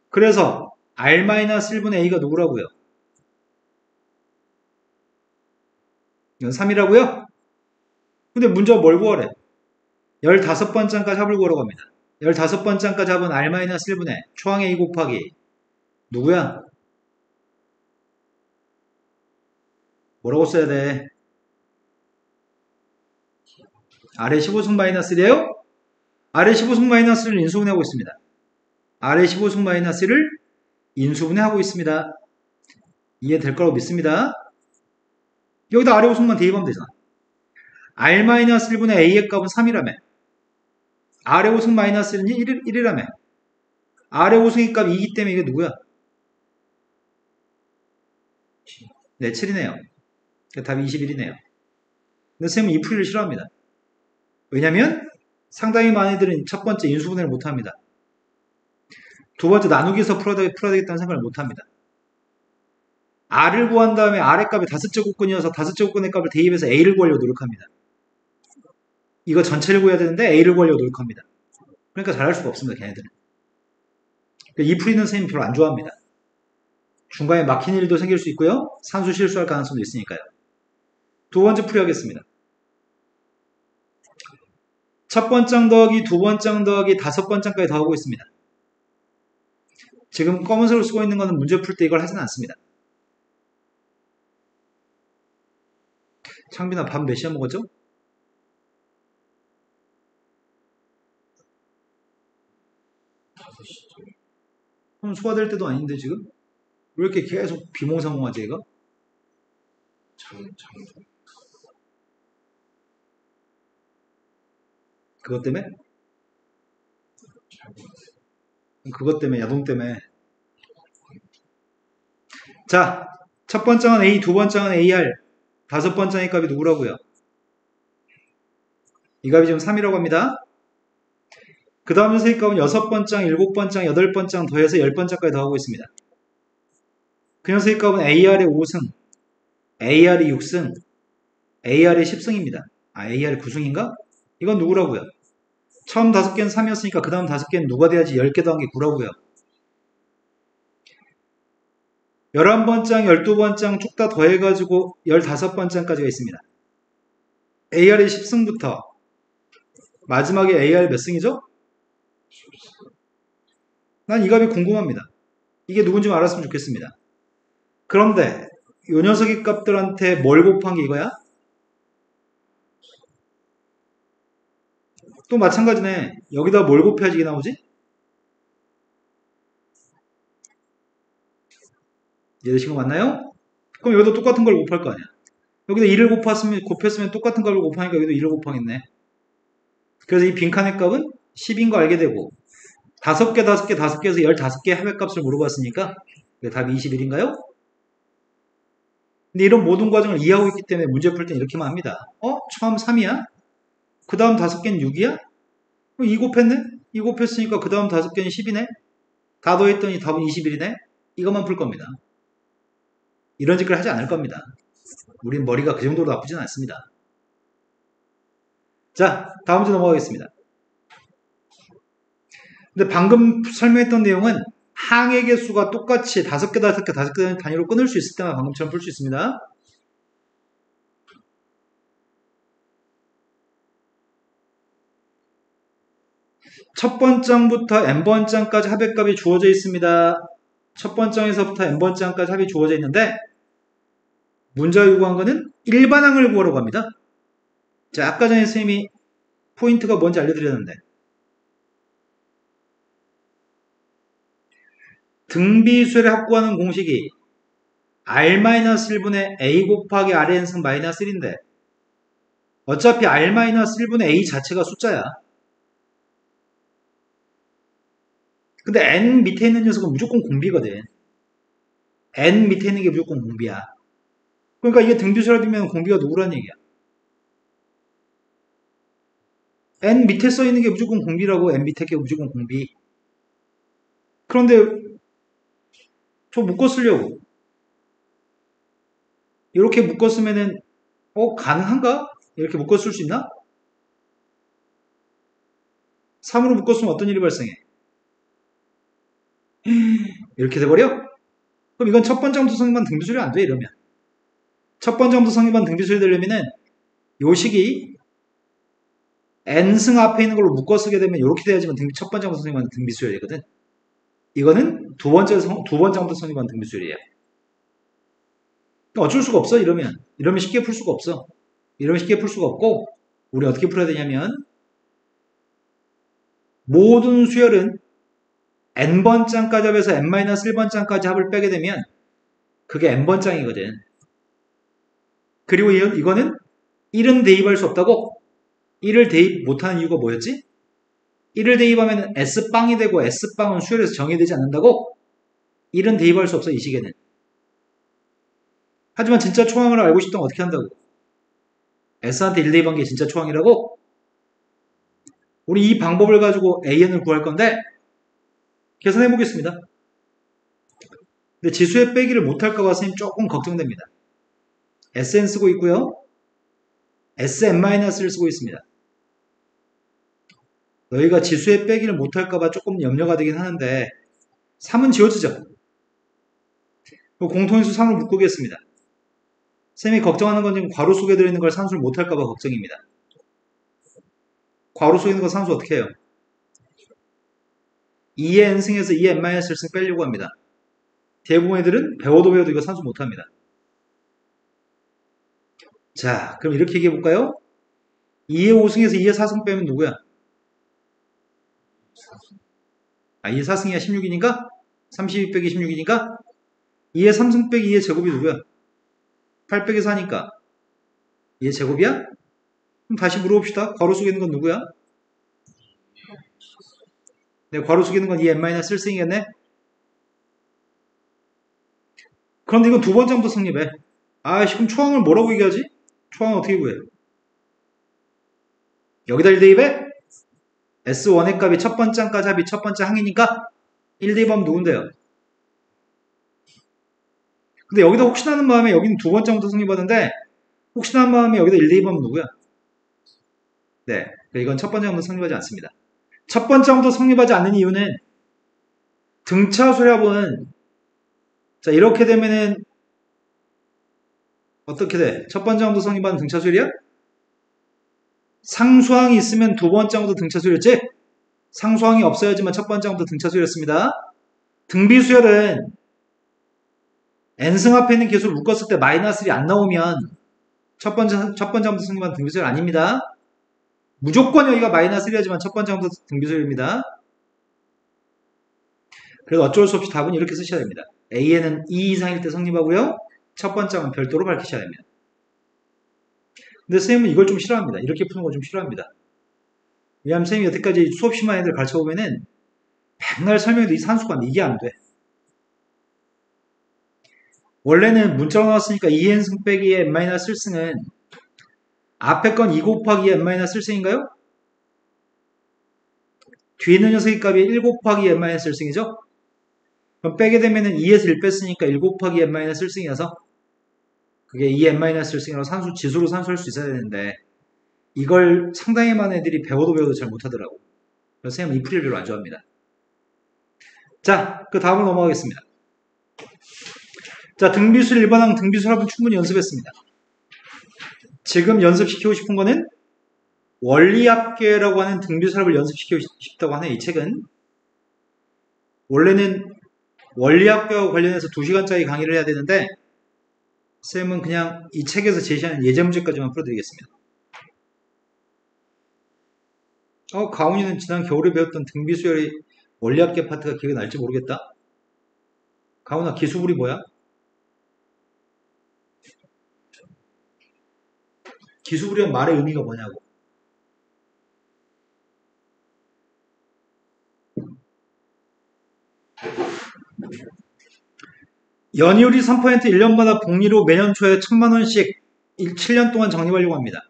그래서 R-1분의 A가 누구라고요? 이건 3이라고요? 근데 문제가 뭘 구하래? 15번째까지 합을 구하라고 합니다. 15번째까지 합은 R-1분의 초항 A 곱하기 누구야? 뭐라고 써야 돼? R의 15승 마이너스 1이에요? R의 15승 마이너스 1을 인수분해하고 있습니다. R의 15승 마이너스 1을 인수분해하고 있습니다. 이해될 거라고 믿습니다. 여기다 R의 5승만 대입하면 되잖아. R-1분의 A의 값은 3이라며. R의 5승 마이너스 1은 1이라며. R의 5승의 값이 2이기 때문에 이게 누구야? 네, 7이네요. 답이 21이네요. 근데 선생님은 이 풀이를 싫어합니다. 왜냐면 상당히 많은 이들은 첫 번째 인수분해를 못합니다. 두 번째 나누기에서 풀어야 되겠다는 생각을 못합니다. R을 구한 다음에 R의 값이 5제곱근이어서 5제곱근의 값을 대입해서 A를 구하려고 노력합니다. 이거 전체를 구해야 되는데 A를 구하려고 노력합니다. 그러니까 잘할 수가 없습니다. 걔네들은. 이 풀이는 선생님 별로 안 좋아합니다. 중간에 막힌 일도 생길 수 있고요. 산수 실수할 가능성도 있으니까요. 두 번째 풀이 하겠습니다. 첫 번장 더하기 두 번장 더하기 5번장까지 더하고 있습니다. 지금 검은색으로 쓰고 있는 것은 문제 풀 때 이걸 하지는 않습니다. 창빈아 밥 몇 시에 먹었죠? 그럼 소화될 때도 아닌데 지금? 왜 이렇게 계속 비몽사몽하지 얘가? 그것 때문에? 그것 때문에 야동 때문에. 자, 첫 번째는 A, 두 번째는 AR, 5번째의 값이 누구라고요? 이 값이 지금 3이라고 합니다. 그 다음 선생님 값은 6번장, 7번장, 8번장 더해서 10번장까지 더하고 있습니다. 그 녀석의 값은 AR의 5승, AR의 6승, AR의 10승입니다. 아, AR의 9승인가? 이건 누구라고요? 처음 5개는 3이었으니까 그 다음 5개는 누가 돼야지 10개 더한 게 9라고요. 11번장, 12번장 쭉 다 더해가지고 15번장까지가 있습니다. AR의 10승부터 마지막에 AR 몇 승이죠? 난 이 값이 궁금합니다. 이게 누군지 알았으면 좋겠습니다. 그런데 요 녀석의 값들한테 뭘 곱한 게 이거야? 또 마찬가지네. 여기다 뭘 곱해야지 이게 나오지? 이해되신 거 맞나요? 그럼 여기도 똑같은 걸 곱할 거 아니야. 여기도 2를 곱했으면 똑같은 걸 곱하니까 여기도 2를 곱하겠네. 그래서 이 빈칸의 값은 10인 거 알게 되고 5개, 5개, 5개에서 15개의 합의값을 물어봤으니까 답이 21인가요? 근데 이런 모든 과정을 이해하고 있기 때문에 문제 풀 땐 이렇게만 합니다. 처음 3이야? 그 다음 5개는 6이야? 2 곱했네? 2 곱했으니까 그 다음 5개는 10이네? 다 더했더니 답은 21이네? 이것만 풀 겁니다. 이런 짓을 하지 않을 겁니다. 우린 머리가 그 정도로 나쁘진 않습니다. 자, 다음 문제 넘어가겠습니다. 근데 방금 설명했던 내용은 항의 개수가 똑같이 5개, 5개, 5개 단위로 끊을 수 있을 때만 방금처럼 풀 수 있습니다. 첫 번장부터 n번장까지 합의값이 주어져 있습니다. 첫 번장에서부터 n번장까지 합이 주어져 있는데 문제가 요구한 거는 일반항을 구하라고 합니다. 자, 아까 전에 선생님이 포인트가 뭔지 알려드렸는데 등비수열의 합구하는 공식이 r-1분의 a 곱하기 r의 n승 마이너스 1인데 어차피 r-1분의 a 자체가 숫자야. 근데 n 밑에 있는 녀석은 무조건 공비거든. n 밑에 있는 게 무조건 공비야. 그러니까 이게 등비수열이면 공비가 누구란 얘기야? n 밑에 써 있는 게 무조건 공비라고. n 밑에 게 무조건 공비. 그런데 저 묶어 쓰려고 이렇게 묶어 쓰면은 가능한가? 이렇게 묶어 쓸 수 있나? 3으로 묶어 쓰면 어떤 일이 발생해? 이렇게 돼버려? 그럼 이건 첫 번째부터 성립한 등비수열이 안 돼. 이러면 첫 번째부터 성립한 등비수열이 되려면은 요 식이 n승 앞에 있는 걸로 묶어 쓰게 되면 이렇게 돼야지만 첫 번째부터 성립한 등비수열이거든. 이거는 두 번째부터 성립한 등비수열이야. 어쩔 수가 없어. 이러면 쉽게 풀 수가 없어. 이러면 쉽게 풀 수가 없고 우리 어떻게 풀어야 되냐면 모든 수열은 n번장까지 합해서 n-1번장까지 합을 빼게 되면 그게 n번장이거든. 그리고 이거는 1은 대입할 수 없다고? 1을 대입 못하는 이유가 뭐였지? 1을 대입하면 S빵이 되고 S빵은 수열에서 정의되지 않는다고? 1은 대입할 수 없어. 이 식에는. 하지만 진짜 초항을 알고 싶다면 어떻게 한다고? S한테 1 대입한 게 진짜 초항이라고? 우리 이 방법을 가지고 AN을 구할 건데 계산해 보겠습니다. 근데 지수의 빼기를 못할까봐 선생님 조금 걱정됩니다. SN 쓰고 있고요. SN-를 쓰고 있습니다. 너희가 지수의 빼기를 못할까봐 조금 염려가 되긴 하는데 3은 지워지죠. 공통인수 3으로 묶겠습니다. 쌤이 걱정하는 건 지금 괄호 속에 들어있는 걸 산수를 못할까봐 걱정입니다. 괄호 속에 있는 거 산수 어떻게 해요? 2의 n승에서 2의 n-를 승 빼려고 합니다. 대부분 애들은 배워도 이거 산수 못합니다. 자, 그럼 이렇게 얘기해 볼까요? 2의 5승에서 2의 4승 빼면 누구야? 2의 4승이야 16이니까? 32 빼기 16이니까? 2의 3승 빼기 2의 제곱이 누구야? 8 빼기 4니까 2의 제곱이야? 그럼 다시 물어봅시다. 괄호 속에 있는 건 누구야? 네, 괄호 속에 있는 건 2의 n-1승이겠네? 그런데 이건 두 번째부터 성립해. 그럼 초항을 뭐라고 얘기하지? 초항을 어떻게 구해? 여기다 1 대입해? S1의 값이 첫 번째까지 합이 첫 번째 항이니까 1 대입하면 누군데요? 근데 여기다 혹시나 하는 마음에 여기는 두 번째부터 성립하던데 혹시나 하는 마음에 여기다 1 대입하면 누구야? 네, 이건 첫 번째부터 성립하지 않습니다. 첫 번째부터 성립하지 않는 이유는 등차 수렴은 자 이렇게 되면은 어떻게 돼? 첫 번째부터 성립하는 등차 수열이야? 상수항이 있으면 두 번째부터 등차 수열이었지? 상수항이 없어야지만 첫 번째부터 등차 수열이었습니다. 등비수열은 n승 앞에 있는 개수를 묶었을 때 마이너스 1이 안 나오면 첫 번째부터 성립하는 등비수열 아닙니다. 무조건 여기가 마이너스 1이야지만 첫 번째부터 등비수열입니다. 그래서 어쩔 수 없이 답은 이렇게 쓰셔야 됩니다. A에는 2 이상일 때 성립하고요. 첫 번째 항은 별도로 밝히셔야 됩니다. 근데 선생님은 이걸 좀 싫어합니다. 이렇게 푸는 거 좀 싫어합니다. 왜냐하면 선생님이 여태까지 수업 심한 애들 가르쳐보면은 맨날 설명해도 이 산수관 이게 안 돼. 원래는 문자로 나왔으니까 2n승 빼기 n-1승은 앞에 건 2 곱하기 n-1승인가요? 뒤에 있는 녀석의 값이 1 곱하기 n-1승이죠? 그럼 빼게 되면은 2에서 1 뺐으니까 1 곱하기 n-1승이어서 그게 2n-1승이라고 산수, 지수로 산수할 수 있어야 되는데 이걸 상당히 많은 애들이 배워도 잘 못하더라고. 그래서 선생님은 이 풀이를 별로 안 좋아합니다. 자, 그 다음으로 넘어가겠습니다. 자, 등비수 일반항, 등비수 합은 충분히 연습했습니다. 지금 연습시키고 싶은 거는 원리합계라고 하는 등비수 합을 연습시키고 싶다고 하는 이 책은 원래는 원리합계와 관련해서 2시간짜리 강의를 해야 되는데 쌤은 그냥 이 책에서 제시하는 예제 문제까지만 풀어드리겠습니다. 가온이는 지난 겨울에 배웠던 등비수열의 원리합계 파트가 기억이 날지 모르겠다. 가온아, 기수불이 뭐야? 기수불이란 말의 의미가 뭐냐고. 연이율이 3% 1년마다 복리로 매년 초에 1000만원씩 7년 동안 적립하려고 합니다.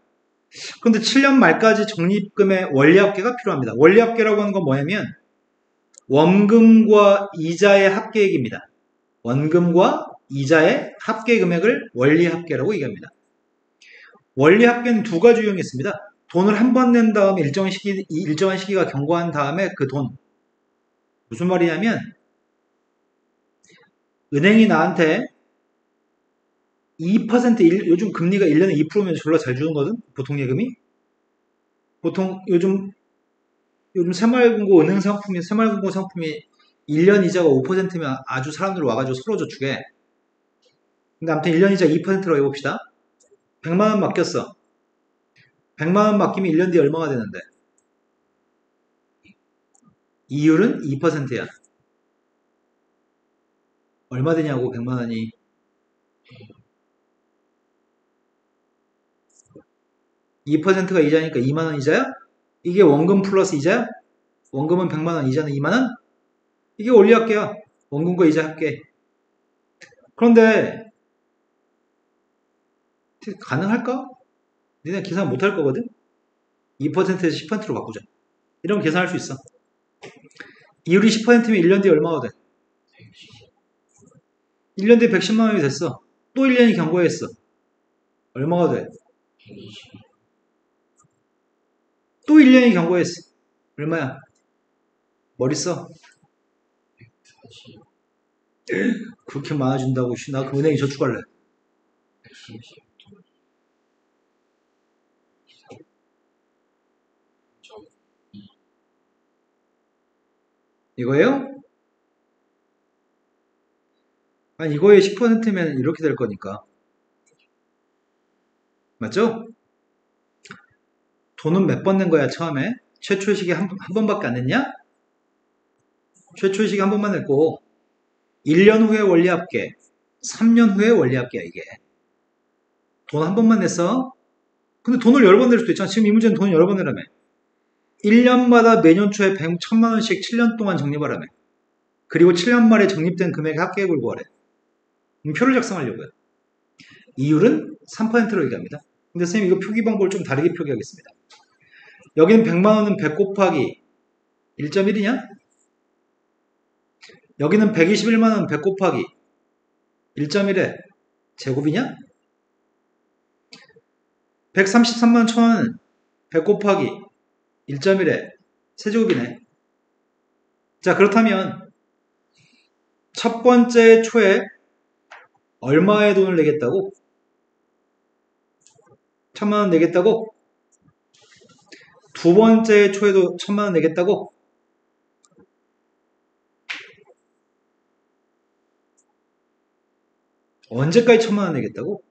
그런데 7년 말까지 적립금의 원리합계가 필요합니다. 원리합계라고 하는 건 뭐냐면 원금과 이자의 합계액입니다. 원금과 이자의 합계 금액을 원리합계라고 얘기합니다. 원리합계는 두 가지 유형이 있습니다. 돈을 한 번 낸 다음에 일정한 시기가 경과한 다음에 그 돈. 무슨 말이냐면 은행이 나한테 2% 요즘 금리가 1년에 2%면 졸라 잘 주는 거든. 보통 예금이. 보통 요즘 새마을금고 은행 상품이 새마을금고 상품이 1년 이자가 5%면 아주 사람들 와가지고 서로 저축해. 근데 아무튼 1년 이자 2%라고 해봅시다. 100만원 맡겼어. 100만원 맡기면 1년 뒤에 얼마가 되는데? 이율은 2%야. 얼마 되냐고 100만원이. 2%가 이자니까 2만원 이자야? 이게 원금 플러스 이자야? 원금은 100만원, 이자는 2만원? 이게 원리합계야. 원금과 이자 합계. 그런데 가능할까? 니네 계산 못할 거거든? 2%에서 10%로 바꾸자. 이러면 계산할 수 있어. 이율이 10%면 1년 뒤에 얼마가 돼? 1년 뒤에 110만원이 됐어. 또 1년이 경과했어. 얼마가 돼? 또 1년이 경과했어. 얼마야? 머리 써. 그렇게 많아진다고. 나 그 은행에 저축할래. 이거예요? 아니, 이거에 10%면 이렇게 될 거니까. 맞죠? 돈은 몇 번 낸 거야, 처음에? 최초의 시기 한 번밖에 안 냈냐? 최초의 시기 한 번만 냈고, 1년 후에 원리합계, 3년 후에 원리합계야, 이게. 돈 한 번만 냈어? 근데 돈을 여러 번 낼 수도 있잖아. 지금 이 문제는 돈을 여러 번 내라며. 1년마다 매년 초에 1000만원씩 7년 동안 적립하라며. 그리고 7년 말에 적립된 금액의 합계액을 구하래. 표를 작성하려고요. 이율은 3%로 얘기합니다. 근데 선생님 이거 표기 방법을 좀 다르게 표기하겠습니다. 여기는 100만원은 100 곱하기 1.1이냐? 여기는 121만원 100 곱하기 1.1에 제곱이냐? 133만 1000원은 100 곱하기 1.1에 세제곱이네. 자, 그렇다면 첫 번째 초에 얼마의 돈을 내겠다고? 1000만원 내겠다고? 두 번째 초에도 1000만원 내겠다고? 언제까지 1000만원 내겠다고?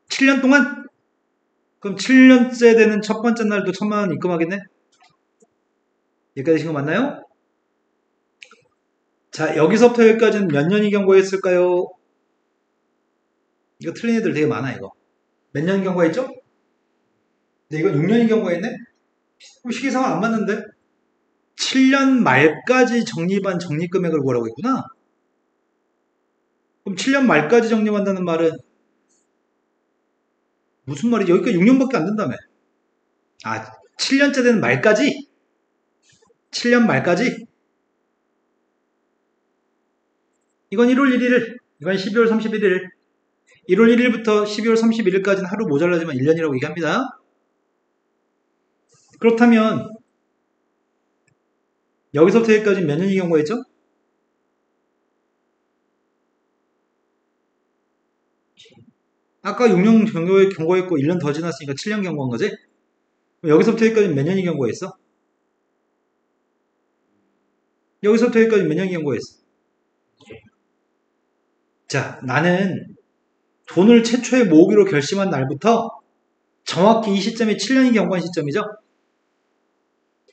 7년 동안? 그럼 7년째 되는 첫 번째 날도 1000만원 입금하겠네? 여기까지 되신 거 맞나요? 자, 여기서부터 여기까지는 몇 년이 경과했을까요? 이거 틀린 애들 되게 많아, 이거. 몇 년이 경과했죠? 근데 이건 6년이 경과했네? 그럼 시기상은 안 맞는데? 7년 말까지 적립한 적립금액을 구하라고 했구나? 그럼 7년 말까지 적립한다는 말은 무슨 말이지? 여기까지 6년밖에 안 된다며. 아, 7년째 되는 말까지? 7년 말까지? 이건 1월 1일, 이건 12월 31일. 1월 1일부터 12월 31일까지는 하루 모자라지만 1년이라고 얘기합니다. 그렇다면 여기서부터 여기까지 몇 년이 경과했죠? 아까 6년 경과했고 1년 더 지났으니까 7년 경과한 거지? 그럼 여기서부터 여기까지 몇 년이 경과했어? 여기서부터 여기까지 몇 년이 경과했어? 자, 나는 돈을 최초에 모으기로 결심한 날부터 정확히 이 시점이 7년이 경과한 시점이죠?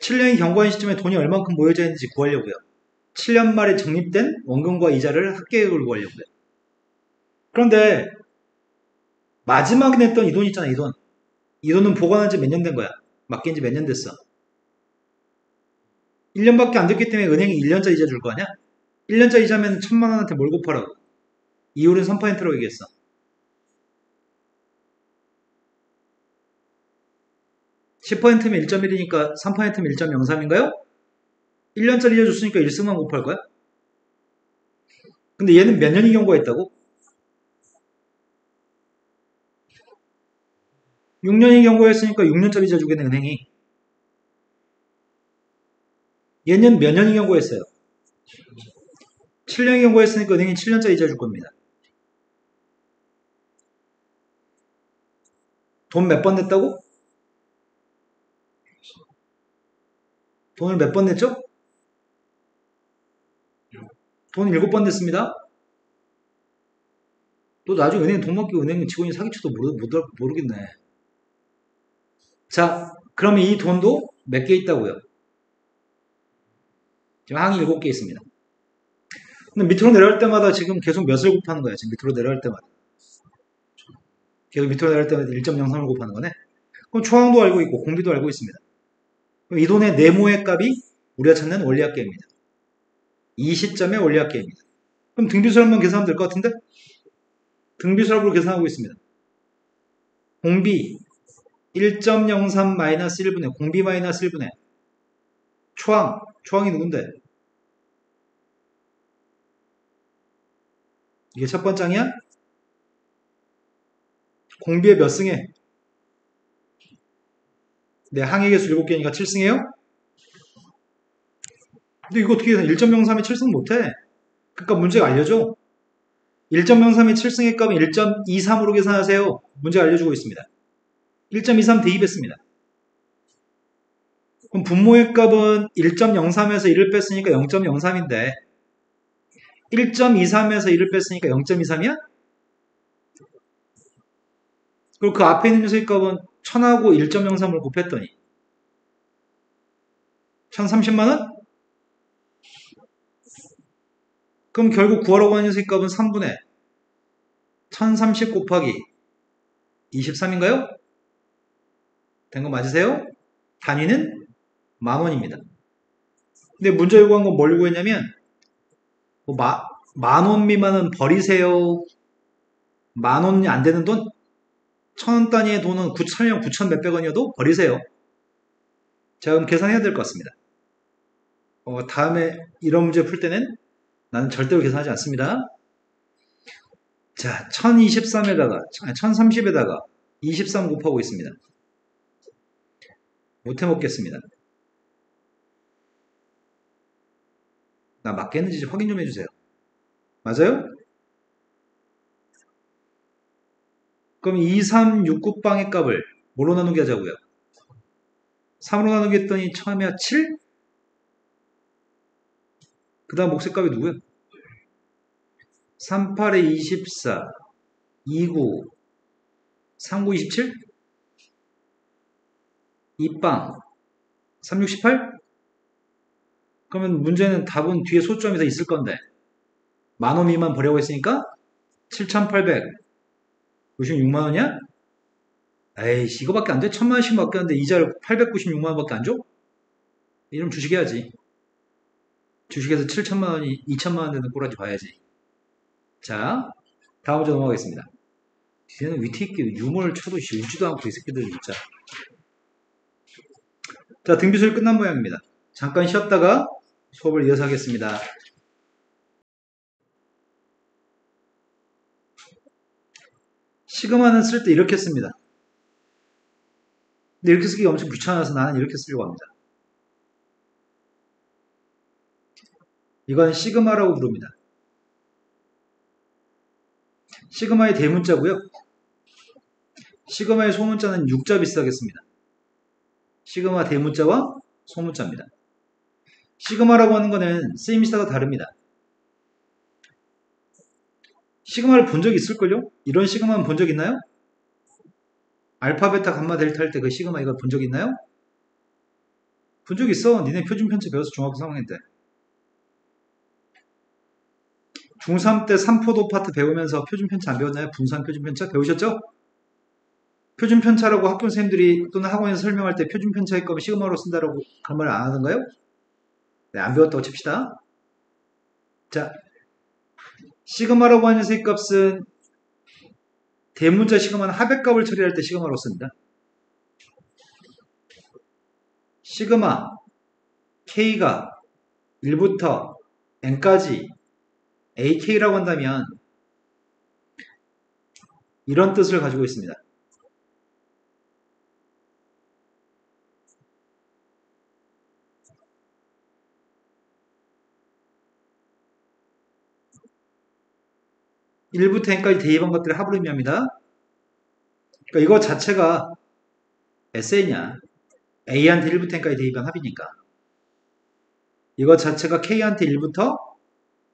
7년이 경과한 시점에 돈이 얼만큼 모여져 있는지 구하려고요. 7년 말에 적립된 원금과 이자를 합계액으로 구하려고요. 그런데 마지막에 냈던 이 돈 있잖아, 이 돈. 이 돈은 보관한 지 몇 년 된 거야? 맡긴 지 몇 년 됐어? 1년밖에 안 됐기 때문에 은행이 1년짜리 이자 줄 거 아니야? 1년짜리 이자면 1000만 원한테 뭘 곱하라고? 이율은 3%라고 얘기했어. 10%면 1.1이니까 3%면 1.03인가요? 1년짜리 이자 줬으니까 1승만 곱할 거야? 근데 얘는 몇 년이 경과했다고? 6년이 경과했으니까 6년짜리 이자 주겠네, 은행이. 얘는 몇 년이 경과했어요? 7년이 경과했으니까 은행이 7년짜리 이자 줄 겁니다. 돈 몇 번 냈다고? 돈을 몇 번 냈죠? 돈 7번 냈습니다. 또 나중에 은행 돈 맡기고 은행 직원이 사기쳐도 모르겠네. 자, 그러면 이 돈도 몇 개 있다고요? 지금 항이 7개 있습니다. 근데 밑으로 내려갈 때마다 지금 계속 몇을 곱하는 거야. 지금 밑으로 내려갈 때마다. 계속 밑으로 내려갈 때마다 1.03을 곱하는 거네. 그럼 초항도 알고 있고 공비도 알고 있습니다. 그럼 이 돈의 네모의 값이 우리가 찾는 원리합계입니다. 이 시점의 원리합계입니다. 그럼 등비수랍만 계산하면 될 것 같은데? 등비수랍으로 계산하고 있습니다. 공비 1.03 마이너스 1분의 공비 마이너스 1분의 초항이 누군데? 이게 첫 번째이야? 공비의 몇 승에? 내 항의 개수 7개니까 7승이에요? 근데 이거 어떻게 해서 1.03에 7승 못해? 그러니까 문제가 알려줘. 1.03의 7승의 값은 1.23으로 계산하세요. 문제가 알려주고 있습니다. 1.23 대입했습니다. 그럼 분모의 값은 1.03에서 1을 뺐으니까 0.03인데 1.23에서 1을 뺐으니까 0.23이야? 그리고 그 앞에 있는 녀석의 값은 1000하고 1.03을 곱했더니 1030만원? 그럼 결국 구하라고 하는 녀석의 값은 3분의 1030 곱하기 23인가요? 된 거 맞으세요? 단위는 만원입니다. 근데 문제 요구한 건 뭘 요구했냐면 뭐 만원 미만은 버리세요. 만원이 안 되는 돈? 1000원 단위의 돈은 9,000원, 9,000 몇백 원이어도 버리세요. 자, 그럼 계산해야 될 것 같습니다. 다음에 이런 문제 풀 때는 나는 절대로 계산하지 않습니다. 자, 1023에다가, 1030에다가 23 곱하고 있습니다. 못 해먹겠습니다. 나 맞겠는지 확인 좀 해주세요. 맞아요? 그럼 2369빵의 값을 뭘로 나누게 하자고요? 3으로 나누기 했더니 처음에 7? 그 다음 몫값이 누구야? 38에 24, 29, 39, 27? 2빵, 368? 그러면 문제는 답은 뒤에 소점이 더 있을 건데 10,000원 미만 보려고 했으니까 7,896만 원이야? 에이씨 이거밖에 안 돼? 1,000만 원씩 밖에 안 돼. 이자를 896만 원밖에 안 줘? 이러면 주식해야지. 주식에서 7,000만 원이 2,000만 원 되는 꼬라지 봐야지. 자, 다음 문제 넘어가겠습니다. 얘는 위트 있게 유머를 쳐도 웃지도 않고 이 새끼들 진짜. 자, 등비소리 끝난 모양입니다. 잠깐 쉬었다가 수업을 이어서 하겠습니다. 시그마는 쓸 때 이렇게 씁니다. 근데 이렇게 쓰기가 엄청 귀찮아서 나는 이렇게 쓰려고 합니다. 이건 시그마라고 부릅니다. 시그마의 대문자고요. 시그마의 소문자는 6자 비슷하겠습니다. 시그마 대문자와 소문자입니다. 시그마라고 하는 거는 쓰임시다가 다릅니다. 시그마를 본 적 있을걸요? 이런 시그마는 본 적 있나요? 알파, 베타, 감마, 델타 할 때 그 시그마 이거 본 적 있나요? 본 적 있어. 니네 표준편차 배워서 중학교 3학년 때. 중3 때 삼포도 파트 배우면서 표준편차 안 배웠나요? 분산 표준편차 배우셨죠? 표준편차라고 학교 선생님들이 또는 학원에서 설명할 때 표준편차일 거면 시그마로 쓴다라고 그런 말 안 하던가요? 네, 안 배웠다고 칩시다. 자, 시그마라고 하는 세값은 대문자 시그마는 합의값을 처리할 때 시그마로 씁니다. 시그마 K가 1부터 N까지 AK라고 한다면 이런 뜻을 가지고 있습니다. (1부터 n까지) 대입한 것들의 합을 의미합니다. 그러니까 이거 자체가 SN이야. A한테 1부터 n까지 대입한 합이니까. 이거 자체가 K한테 1부터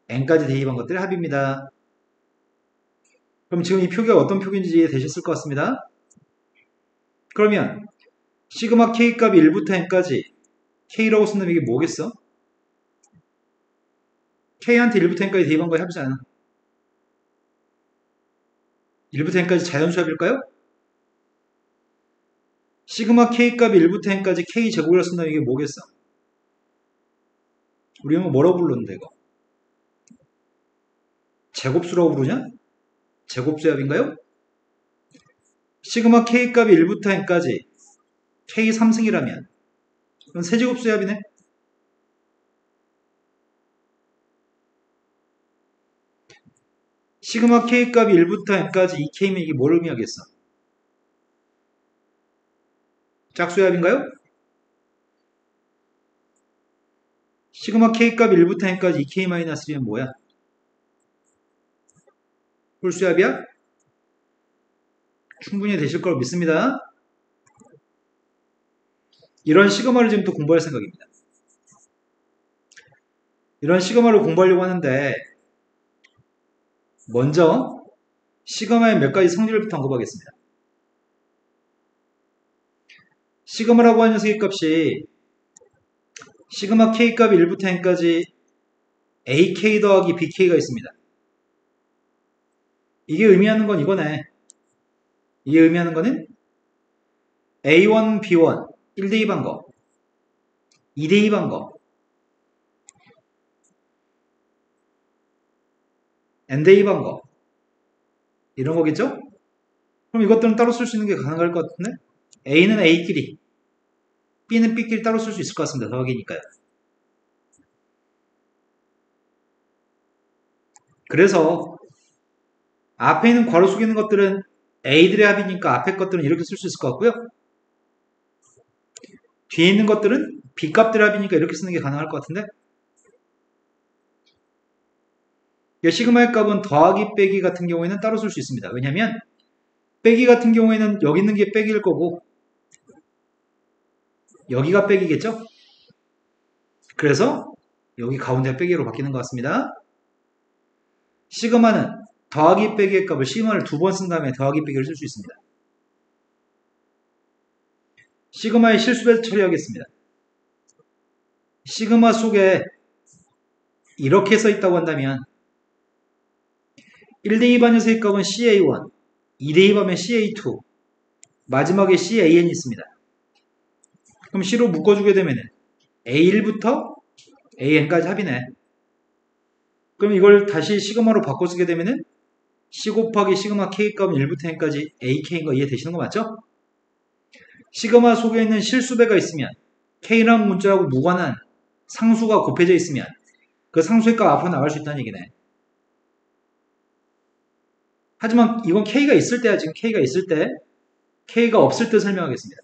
n까지 대입한 것들의 합입니다. 그럼 지금 이 표기가 어떤 표기인지 이해되셨을 것 같습니다. 그러면 시그마 K 값이 1부터 n까지 K라고 쓴다면 이게 뭐겠어? K한테 1부터 n까지 대입한 거의 합이잖아. 1부터 n까지 자연수합일까요? 시그마 K 값이 1부터 n까지 K 제곱이라고 쓴다면 이게 뭐겠어? 우리 이거 뭐라고 불렀는데 이거? 제곱수라고 부르냐? 제곱수합인가요? 시그마 K 값이 1부터 n까지 K 3승이라면 그럼 세제곱수합이네? 시그마 K 값이 1부터 n까지 2K면 이게 뭘 의미하겠어? 짝수합인가요? 시그마 K 값이 1부터 n까지 2K-1면 뭐야? 홀수합이야? 충분히 되실 걸 믿습니다. 이런 시그마를 지금 또 공부할 생각입니다. 이런 시그마를 공부하려고 하는데 먼저 시그마의 몇 가지 성질부터 언급하겠습니다. 시그마라고 하는 세계값이 시그마 K 값이 1부터 n까지 AK 더하기 BK가 있습니다. 이게 의미하는 건 이거네. 이게 의미하는 거는 A1, B1 1대2한 거, 2대2한 거, N대2한 거 이런 거겠죠? 그럼 이것들은 따로 쓸 수 있는 게 가능할 것 같은데 A는 A끼리 B는 B끼리 따로 쓸 수 있을 것 같습니다. 더하기니까요. 그래서 앞에 있는 괄호 속에 있는 것들은 A들의 합이니까 앞에 것들은 이렇게 쓸 수 있을 것 같고요. 뒤에 있는 것들은 B값들의 합이니까 이렇게 쓰는 게 가능할 것 같은데 시그마의 값은 더하기 빼기 같은 경우에는 따로 쓸 수 있습니다. 왜냐하면 빼기 같은 경우에는 여기 있는 게 빼기일 거고 여기가 빼기겠죠? 그래서 여기 가운데 빼기로 바뀌는 것 같습니다. 시그마는 더하기 빼기의 값을 시그마를 2번 쓴 다음에 더하기 빼기를 쓸 수 있습니다. 시그마의 실수배수 처리하겠습니다. 시그마 속에 이렇게 써 있다고 한다면 1대2 반연수의 값은 CA1, 2대2 반면 CA2, 마지막에 CAN이 있습니다. 그럼 C로 묶어주게 되면 A1부터 AN까지 합이네. 그럼 이걸 다시 시그마로 바꿔 쓰게 되면은 C 곱하기 시그마 K 값은 1부터 N까지 AK인 거 이해되시는 거 맞죠? 시그마 속에 있는 실수배가 있으면 K라는 문자하고 무관한 상수가 곱해져 있으면 그 상수의 값 앞으로 나갈 수 있다는 얘기네. 하지만 이건 K가 있을 때야. 지금 K가 있을 때, K가 없을 때 설명하겠습니다.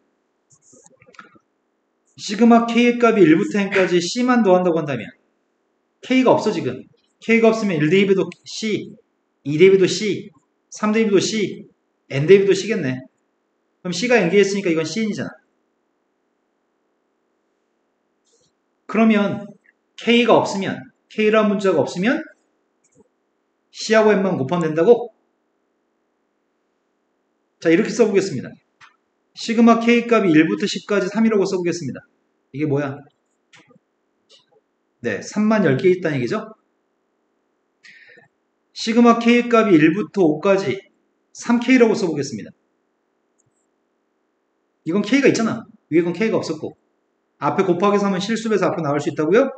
시그마 K의 값이 1부터 N까지 C만 더한다고 한다면 K가 없어 지금. K가 없으면 1대입에도 C, 2대입에도 C, 3대입에도 C, N대입에도 C겠네. 그럼 C가 N개했으니까 이건 Cn이잖아. 그러면 K가 없으면, K라는 문자가 없으면 C하고 N만 곱하면 된다고? 자, 이렇게 써보겠습니다. 시그마 K 값이 1부터 10까지 3이라고 써보겠습니다. 이게 뭐야? 네, 3만 10개 있다는 얘기죠? 시그마 K 값이 1부터 5까지 3K라고 써보겠습니다. 이건 K가 있잖아. 위에 건 K가 없었고. 앞에 곱하기 3은 실수배에서 앞으로 나올 수 있다고요?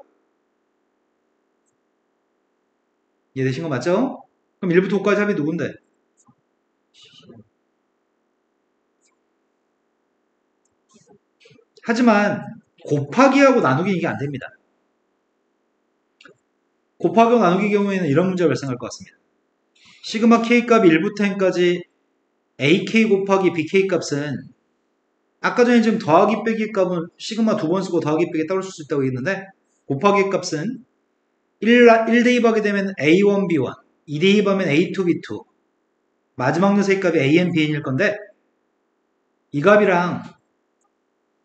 이해되신 거 맞죠? 그럼 1부터 5까지 합이 누군데? 하지만 곱하기하고 나누기 이게 안 됩니다. 곱하기하고 나누기 경우에는 이런 문제가 발생할 것 같습니다. 시그마 K 값이 1부터 N까지 AK 곱하기 BK 값은 아까 전에 지금 더하기 빼기 값은 시그마 두 번 쓰고 더하기 빼기 따로 쓸 수 있다고 했는데 곱하기 값은 1대2 하게 되면 A1, B1, 2대2 하면 A2, B2 마지막 녀석의 값이 AN, BN일 건데 이 값이랑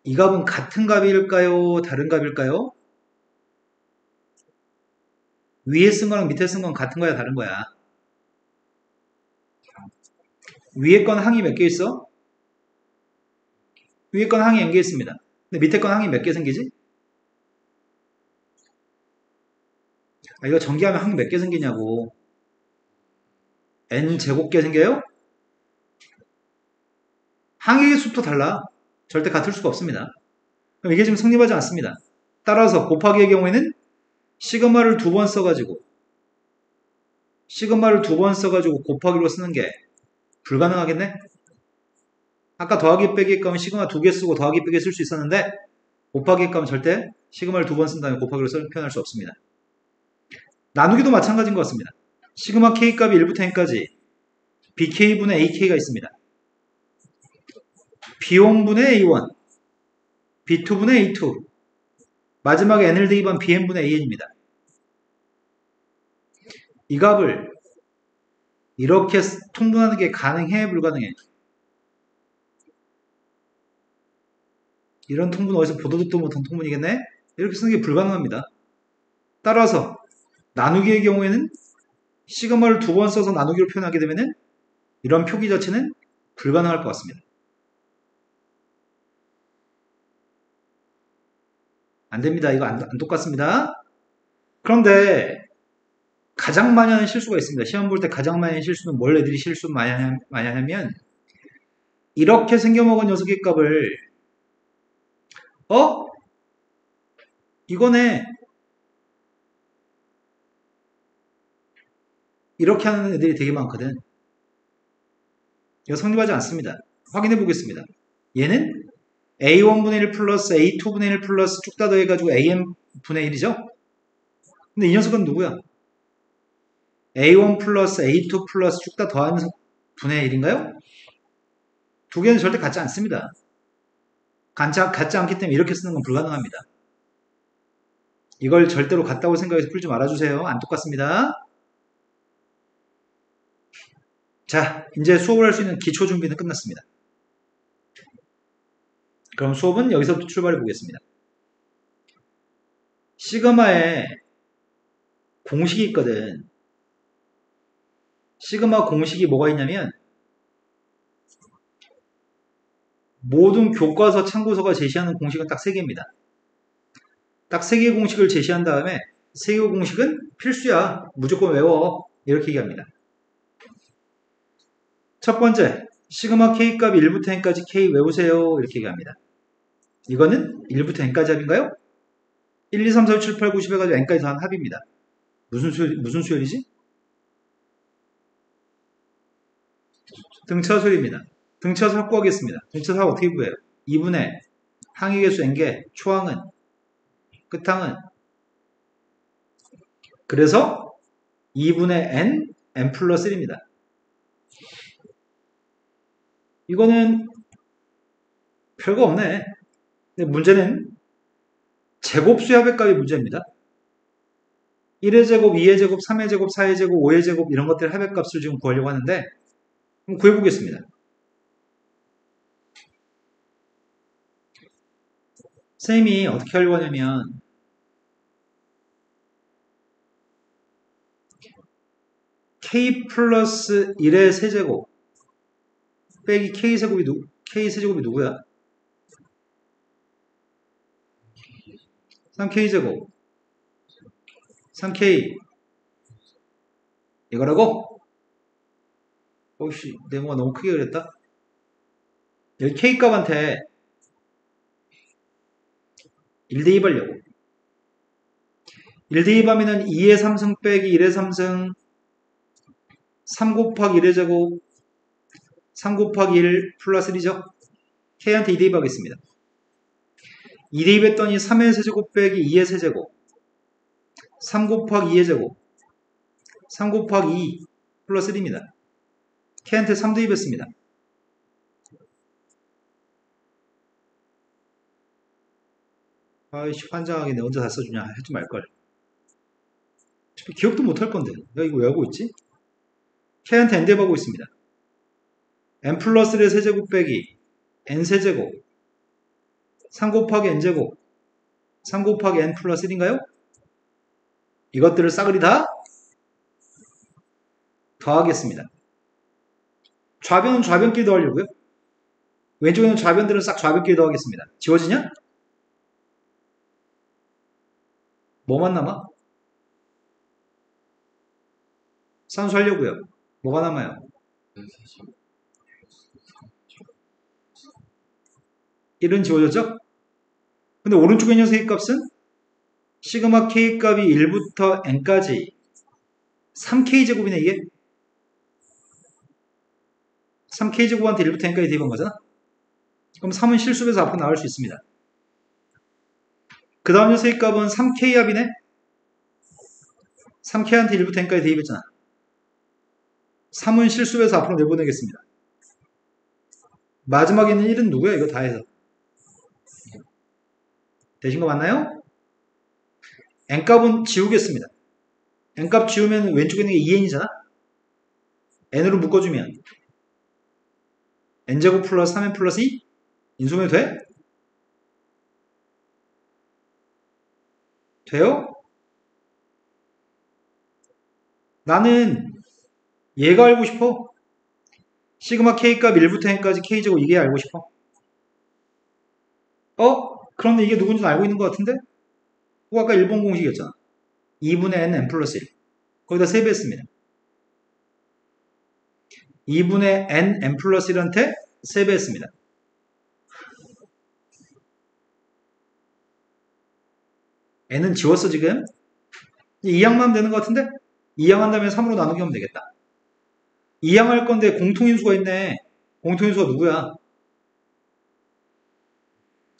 이 값은 같은 값일까요? 다른 값일까요? 위에 쓴 거랑 밑에 쓴 건 같은 거야? 다른 거야? 위에 건 항이 몇 개 있어? 위에 건 항이 N개 있습니다. 근데 밑에 건 항이 몇 개 생기지? 아, 이거 전기하면 항이 몇 개 생기냐고. N제곱개 생겨요? 항의 개수부터 달라. 절대 같을 수가 없습니다. 그럼 이게 지금 성립하지 않습니다. 따라서 곱하기의 경우에는 시그마를 두 번 써가지고 곱하기로 쓰는 게 불가능하겠네? 아까 더하기 빼기 값은 시그마 두 개 쓰고 더하기 빼기 쓸 수 있었는데 곱하기 값은 절대 시그마를 두 번 쓴 다음에 곱하기로 표현할 수 없습니다. 나누기도 마찬가지인 것 같습니다. 시그마 K 값이 1부터 N까지 BK분의 AK가 있습니다. B1분의 A1, B2분의 A2, 마지막에 N을 대입한 BN분의 AN입니다. 이 값을 이렇게 통분하는 게 가능해? 불가능해? 이런 통분 어디서 보도 듣도 못한 통분이겠네? 이렇게 쓰는 게 불가능합니다. 따라서 나누기의 경우에는 시그마를 두 번 써서 나누기로 표현하게 되면 이런 표기 자체는 불가능할 것 같습니다. 안 됩니다. 이거 안 똑같습니다. 그런데 가장 많이 하는 실수가 있습니다. 시험 볼 때 가장 많이 하는 실수는 뭘 애들이 실수 많이 하냐면 이렇게 생겨먹은 녀석의 값을 이거네 이렇게 하는 애들이 되게 많거든. 이거 성립하지 않습니다. 확인해 보겠습니다. 얘는 A1분의 1 플러스 A2분의 1 플러스 쭉 다 더해가지고 AN분의 1이죠? 근데 이 녀석은 누구야? A1 플러스 A2 플러스 쭉 다 더하는 분의 1인가요? 두 개는 절대 같지 않습니다. 같지 않기 때문에 이렇게 쓰는 건 불가능합니다. 이걸 절대로 같다고 생각해서 풀지 말아주세요. 안 똑같습니다. 자, 이제 수업을 할 수 있는 기초 준비는 끝났습니다. 그럼 수업은 여기서부터 출발해 보겠습니다. 시그마에 공식이 있거든. 시그마 공식이 뭐가 있냐면 모든 교과서, 참고서가 제시하는 공식은 딱 3개입니다. 딱 세 개의 공식을 제시한 다음에 세 개의 공식은 필수야. 무조건 외워. 이렇게 얘기합니다. 첫 번째, 시그마 K 값이 1부터 n까지 K 외우세요. 이렇게 얘기합니다. 이거는 1부터 n까지 합인가요? 1, 2, 3, 4, 5, 7, 8, 9, 10 해가지고 n까지 더한 합입니다. 무슨 수열이지? 등차수열입니다. 등차수 확보하겠습니다. 등차수 어떻게 구해요? 2분의 항의계수 n개, 초항은, 끝항은. 그래서 2분의 n 플러스 1입니다. 이거는 별거 없네. 근데 문제는 제곱수의 합의값이 문제입니다. 1의 제곱, 2의 제곱, 3의 제곱, 4의 제곱, 5의 제곱 이런 것들의 합의값을 지금 구하려고 하는데 한번 구해보겠습니다. 선생님이 어떻게 하려고 하냐면 k 플러스 1의 세제곱 빼기 k 세제곱이 누구야? 3k제곱 3k 이거라고? 어이씨 네모가 너무 크게 그렸다. 여기 k값한테 1대2 하려고 1대2 하면은 2의 3승 빼기 1의 3승 3 곱하기 1의 제곱 3 곱하기 1 플러스 1이죠. k한테 2대입 하겠습니다. 2대입 했더니 3의 세제곱 빼기 2의 세제곱 3 곱하기 2의 제곱 3 곱하기 2 플러스 1입니다. k한테 3대입 했습니다. 아이씨 환장하겠네. 언제 다 써주냐. 하지 말걸. 기억도 못할 건데. 내가 이거 왜 하고 있지? k한테 n대입 하고 있습니다. n 플러스 1의 세제곱 빼기 n 세제곱 3 곱하기 n제곱 3 곱하기 n 플러스 1인가요? 이것들을 싸그리 다 더하겠습니다. 좌변은 좌변끼리 더하려고요. 왼쪽에 있는 좌변들은 싹 좌변끼리 더하겠습니다. 지워지냐? 뭐만 남아? 산수하려고요. 뭐가 남아요? 1은 지워졌죠? 근데 오른쪽에 있는 세 값은 시그마 k 값이 1부터 n까지 3k제곱이네 이게. 3k제곱한테 1부터 n까지 대입한 거잖아. 그럼 3은 실수해서 앞으로 나올 수 있습니다. 그 다음 녀석의 값은 3k 합이네. 3k한테 1부터 n까지 대입했잖아. 3은 실수해서 앞으로 내보내겠습니다. 마지막에 있는 1은 누구야? 이거 다 해서. 되신 거 맞나요? n값은 지우겠습니다. n값 지우면 왼쪽에 있는 게 2n이잖아. n으로 묶어주면 n제곱 플러스 3n 플러스 2 인수면 돼? 돼요? 나는 얘가 알고 싶어. 시그마 k값 1부터 n까지 k제곱 이게 알고 싶어. 그런데 이게 누군지 알고 있는 것 같은데? 그거 아까 일본 공식이었잖아. 2분의 n 플러스 1. 거기다 세배했습니다. 2분의 n 플러스 1한테 세배했습니다. n은 지웠어 지금. 2항만 하면 되는 것 같은데? 2항 한다면 3으로 나누기 하면 되겠다. 2항 할 건데 공통인수가 있네. 공통인수가 누구야?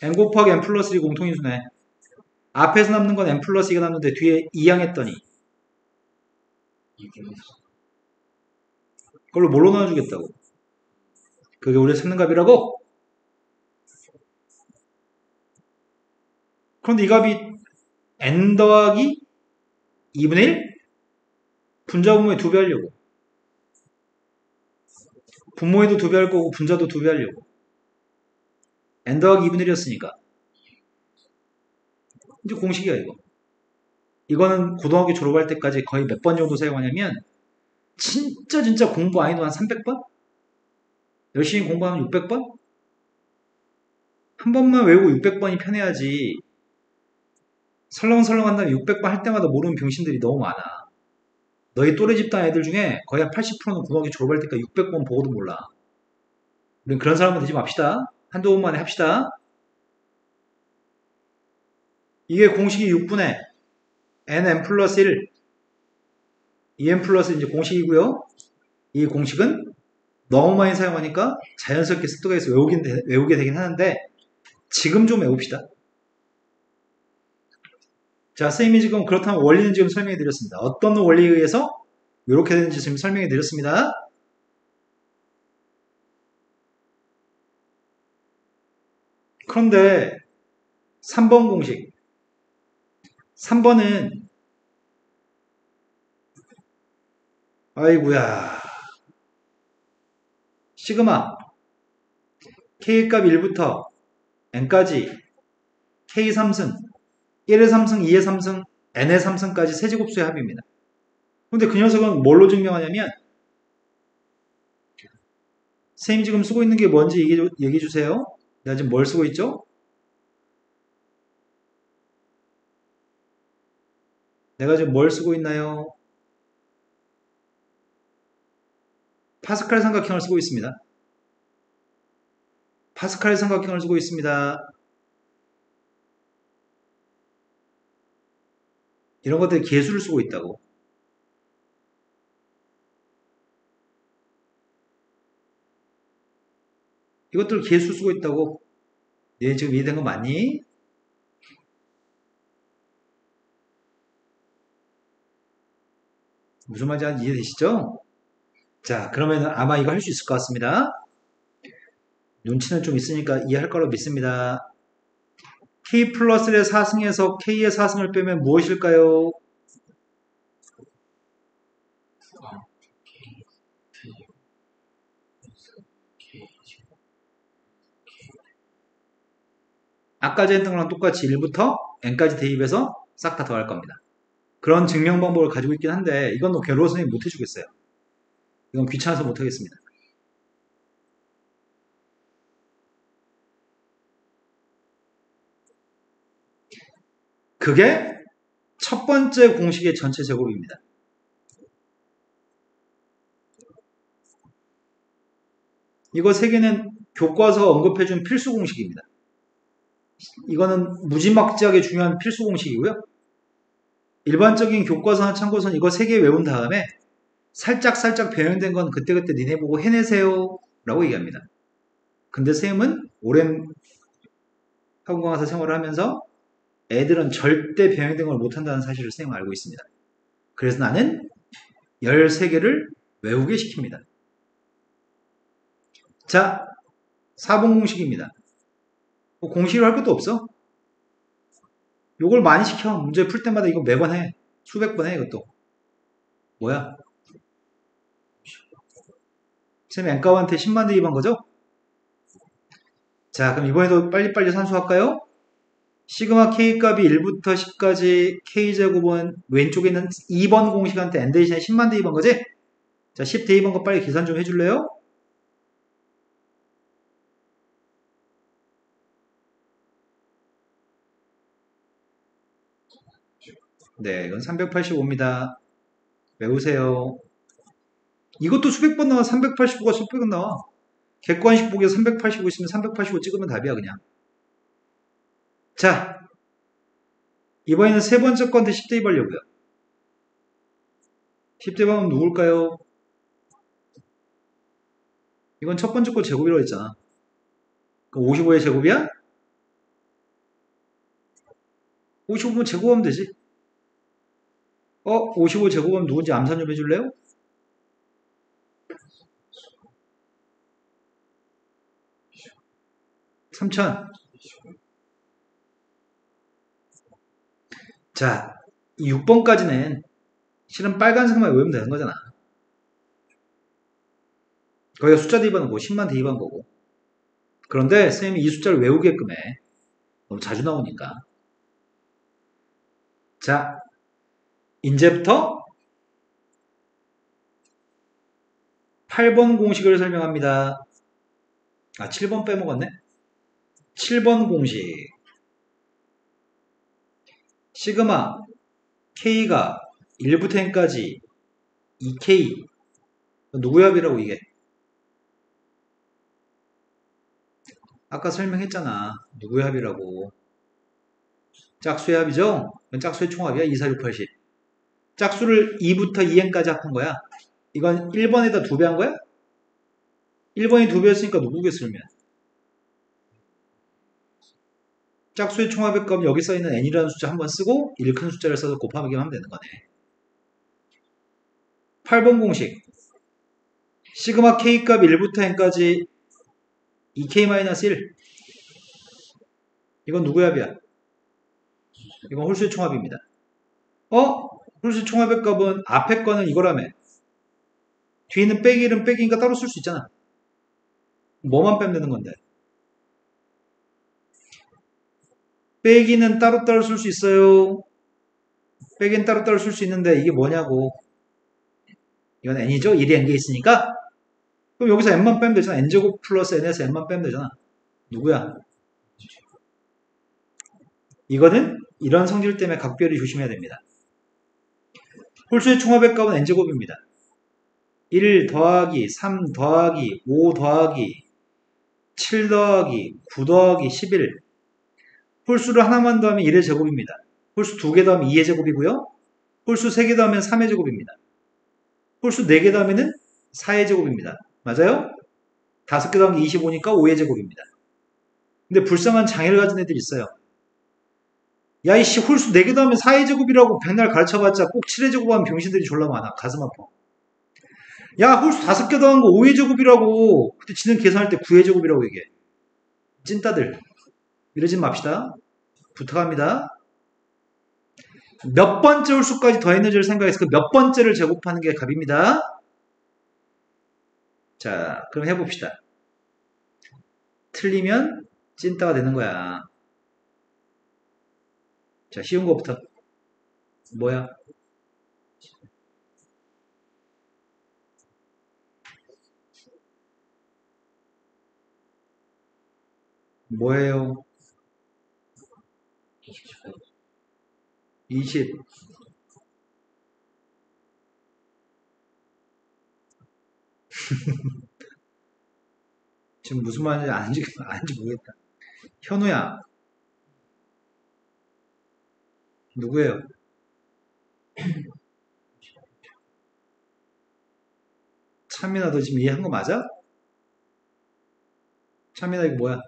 n 곱하기 n 플러스 1이 공통인수네. 앞에서 남는 건 n 플러스 2가 남는데 뒤에 2항 했더니 그걸로 뭘로 나눠주겠다고? 그게 우리가 찾는 값이라고? 그런데 이 값이 n 더하기 2분의 1? 분자분모에 2배 하려고. 분모에도 2배 할 거고 분자도 2배 하려고. n 더하기 2분의 1이었으니까. 이제 공식이야 이거. 이거는 고등학교 졸업할 때까지 거의 몇 번 정도 사용하냐면 진짜 공부 안 해도 한 300번? 열심히 공부하면 600번? 한 번만 외우고 600번이 편해야지 설렁설렁 한 다음에 600번 할 때마다 모르는 병신들이 너무 많아. 너희 또래 집단 애들 중에 거의 한 80%는 고등학교 졸업할 때까지 600번 보고도 몰라. 우린 그런 사람은 되지 맙시다. 한두 번 만에 합시다. 이게 공식이 6분의 nm 플러스 1, 2n 플러스 이제 공식이고요. 이 공식은 너무 많이 사용하니까 자연스럽게 습득가 해서 외우게 되긴 하는데 지금 좀 외웁시다. 자, 선생님이 지금 그렇다면 원리는 지금 설명해 드렸습니다. 어떤 원리에 의해서 이렇게 되는지 지금 설명해 드렸습니다. 그런데 3번 공식. 3번은 아이구야. 시그마 K값 1부터 N까지 K 3승 1의 3승, 2의 3승, N의 3승까지 세제곱수의 합입니다. 근데 그 녀석은 뭘로 증명하냐면 선생님 지금 쓰고 있는 게 뭔지 얘기해 주세요. 내가 지금 뭘 쓰고 있죠? 내가 지금 뭘 쓰고 있나요? 파스칼 삼각형을 쓰고 있습니다. 파스칼 삼각형을 쓰고 있습니다. 이런 것들 계수를 쓰고 있다고. 이것들 계수 쓰고 있다고. 얘 지금 이해된 거 맞니? 무슨 말인지 이해되시죠? 자, 그러면 아마 이거 할 수 있을 것 같습니다. 눈치는 좀 있으니까 이해할 거라고 믿습니다. K 플러스의 4승에서 K의 4승을 빼면 무엇일까요? 아까 전에 했던 거랑 똑같이 1부터 n까지 대입해서 싹 다 더할 겁니다. 그런 증명 방법을 가지고 있긴 한데 이건 뭐 괴로워 선생님이 못 해주겠어요. 이건 귀찮아서 못 하겠습니다. 그게 첫 번째 공식의 전체 제곱입니다. 이거 세 개는 교과서가 언급해준 필수 공식입니다. 이거는 무지막지하게 중요한 필수 공식이고요. 일반적인 교과서나 참고서는 이거 세 개 외운 다음에 살짝 변형된 건 그때그때 니네 보고 해내세요 라고 얘기합니다. 근데 쌤은 오랜 학원강사 생활을 하면서 애들은 절대 변형된 걸 못한다는 사실을 쌤은 알고 있습니다. 그래서 나는 13개를 외우게 시킵니다. 자, 4번 공식입니다. 뭐 공식으로 할 것도 없어. 요걸 많이 시켜. 문제 풀 때마다 이거 매번 해. 수백 번 해, 이것도. 뭐야? 쌤이 N값한테 10만 대입한 거죠? 자, 그럼 이번에도 빨리빨리 산수할까요? 시그마 K값이 1부터 10까지 K제곱은 왼쪽에 있는 2번 공식한테 N 대신에 10만 대입한 거지? 자, 10 대입한 거 빨리 계산 좀 해줄래요? 네, 이건 385입니다. 외우세요. 이것도 수백 번 나와. 385가 수백 번 나와. 객관식 보기에 385 있으면 385 찍으면 답이야, 그냥. 자, 이번에는 세 번째 건데 10 대입하려고요. 10 대입하면 누굴까요? 이건 첫 번째 거 제곱이라고 했잖아. 그럼 55의 제곱이야? 55면 제곱하면 되지. 55 제곱하면 누군지 암산 좀 해줄래요? (3000) 자, 이 6번까지는 실은 빨간색만 외우면 되는 거잖아. 거기가 숫자 대입하는 거고 10만 대입한 거고. 그런데 쌤이 이 숫자를 외우게끔 해. 너무 자주 나오니까. 자, 이제부터 8번 공식을 설명합니다. 아, 7번 빼먹었네. 7번 공식. 시그마 K가 1부터 n까지 2K 누구의 합이라고 이게? 아까 설명했잖아. 누구의 합이라고. 짝수의 합이죠? 이건 짝수의 총합이야. 2, 4, 6, 8, 10. 짝수를 2부터 2n까지 합한 거야. 이건 1번에다 2배 한 거야? 1번이 2배였으니까 누구겠어 그러면? 짝수의 총합의 값은 여기 써있는 n이라는 숫자 한번 쓰고 일큰 숫자를 써서 곱하기만 하면 되는 거네. 8번 공식. 시그마 k 값 1부터 n까지 2k-1. 이건 누구의 합이야? 이건 홀수의 총합입니다. 홀수의 총합의 값은 앞에 거는 이거라며. 뒤에는 빼기는 빼기니까 따로 쓸 수 있잖아. 뭐만 빼면 되는 건데? 빼기는 따로따로 쓸 수 있어요. 빼기는 따로따로 쓸 수 있는데 이게 뭐냐고. 이건 n이죠? 1이 n개 있으니까. 그럼 여기서 n만 빼면 되잖아. n제곱 플러스 n에서 n만 빼면 되잖아. 누구야? 이거는 이런 성질 때문에 각별히 조심해야 됩니다. 홀수의 총합의 값은 n제곱입니다. 1 더하기 3 더하기 5 더하기 7 더하기 9 더하기 11. 홀수를 하나만 더하면 1의 제곱입니다. 홀수 2개 더하면 2의 제곱이고요. 홀수 3개 더하면 3의 제곱입니다. 홀수 4개 더하면 4의 제곱입니다. 맞아요? 5개 더하면 25니까 5의 제곱입니다. 근데 불쌍한 장애를 가진 애들이 있어요. 야, 이씨, 홀수 4개 더하면 4의 제곱이라고 백날 가르쳐봤자 꼭 7의 제곱하면 병신들이 졸라 많아. 가슴 아파. 야, 홀수 5개 더한 거 5의 제곱이라고. 근데 지는 계산할 때 9의 제곱이라고 얘기해. 찐따들. 이러지 맙시다. 부탁합니다. 몇 번째 홀수까지 더했는지를 생각해서 그 몇 번째를 제곱하는 게 값입니다. 자, 그럼 해봅시다. 틀리면 찐따가 되는 거야. 자, 쉬운 거부터. 뭐야? 뭐예요? 20. 지금 무슨 말인지 아는지 모르겠다. 현우야. 누구예요? 찬민아, 너 지금 이해한 거 맞아? 찬민아, 이거 뭐야?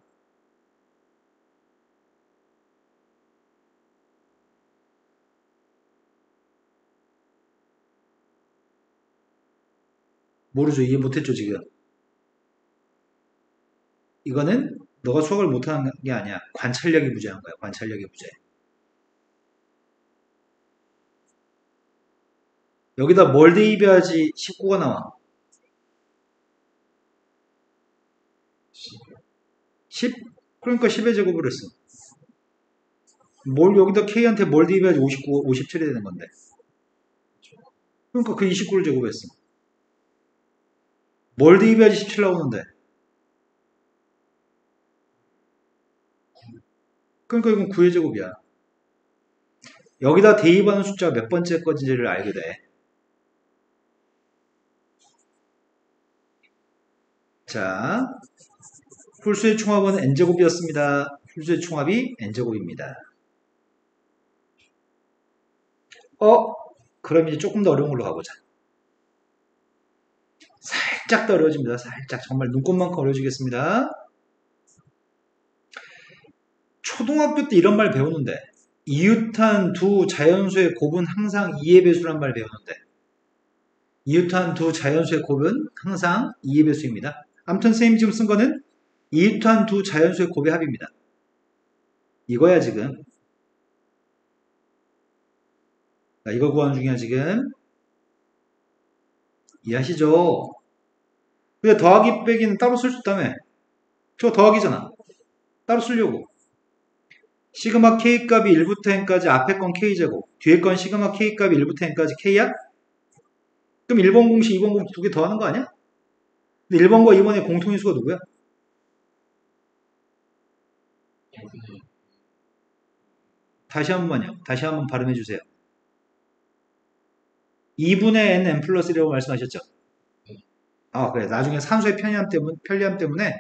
모르죠. 이해 못했죠, 지금. 이거는 너가 수학을 못하는 게 아니야. 관찰력이 부재한 거야. 관찰력이 부재. 여기다 뭘 대입해야지 19가 나와? 10? 그러니까 10의 제곱을 했어. 여기다 K한테 뭘 대입해야지 59, 57이 되는 건데. 그러니까 그 29를 제곱했어. 뭘 대입해야지 17 나오는데. 그러니까 이건 9의 제곱이야. 여기다 대입하는 숫자가 몇 번째 건지를 알게 돼. 자, 홀수의 총합은 n제곱이었습니다. 홀수의 총합이 n제곱입니다. 그럼 이제 조금 더 어려운 걸로 가보자. 살짝 더 어려워집니다. 살짝. 정말 눈꽃만큼 어려워지겠습니다. 초등학교 때 이런 말 배우는데 이웃한 두 자연수의 곱은 항상 2의 배수란 말 배우는데 이웃한 두 자연수의 곱은 항상 2의 배수입니다. 아무튼 선생님 지금 쓴 거는 이웃한 두 자연수의 곱의 합입니다. 이거야 지금. 자, 이걸 구하는 중이야 지금. 이해하시죠? 근데 더하기 빼기는 따로 쓸 수 있다며. 저거 더하기잖아. 따로 쓰려고. 시그마 K 값이 1부터 n까지 앞에 건 K제곱, 뒤에 건 시그마 K 값이 1부터 n까지 K야? 그럼 1번 공식, 2번 공식 두 개 더하는 거 아니야? 근데 1번과 2번의 공통인수가 누구야? 다시 한 번만요. 다시 한번 발음해 주세요. 2분의 n 플러스 1이라고 말씀하셨죠? 아, 그래. 나중에 산수의 편리함 때문에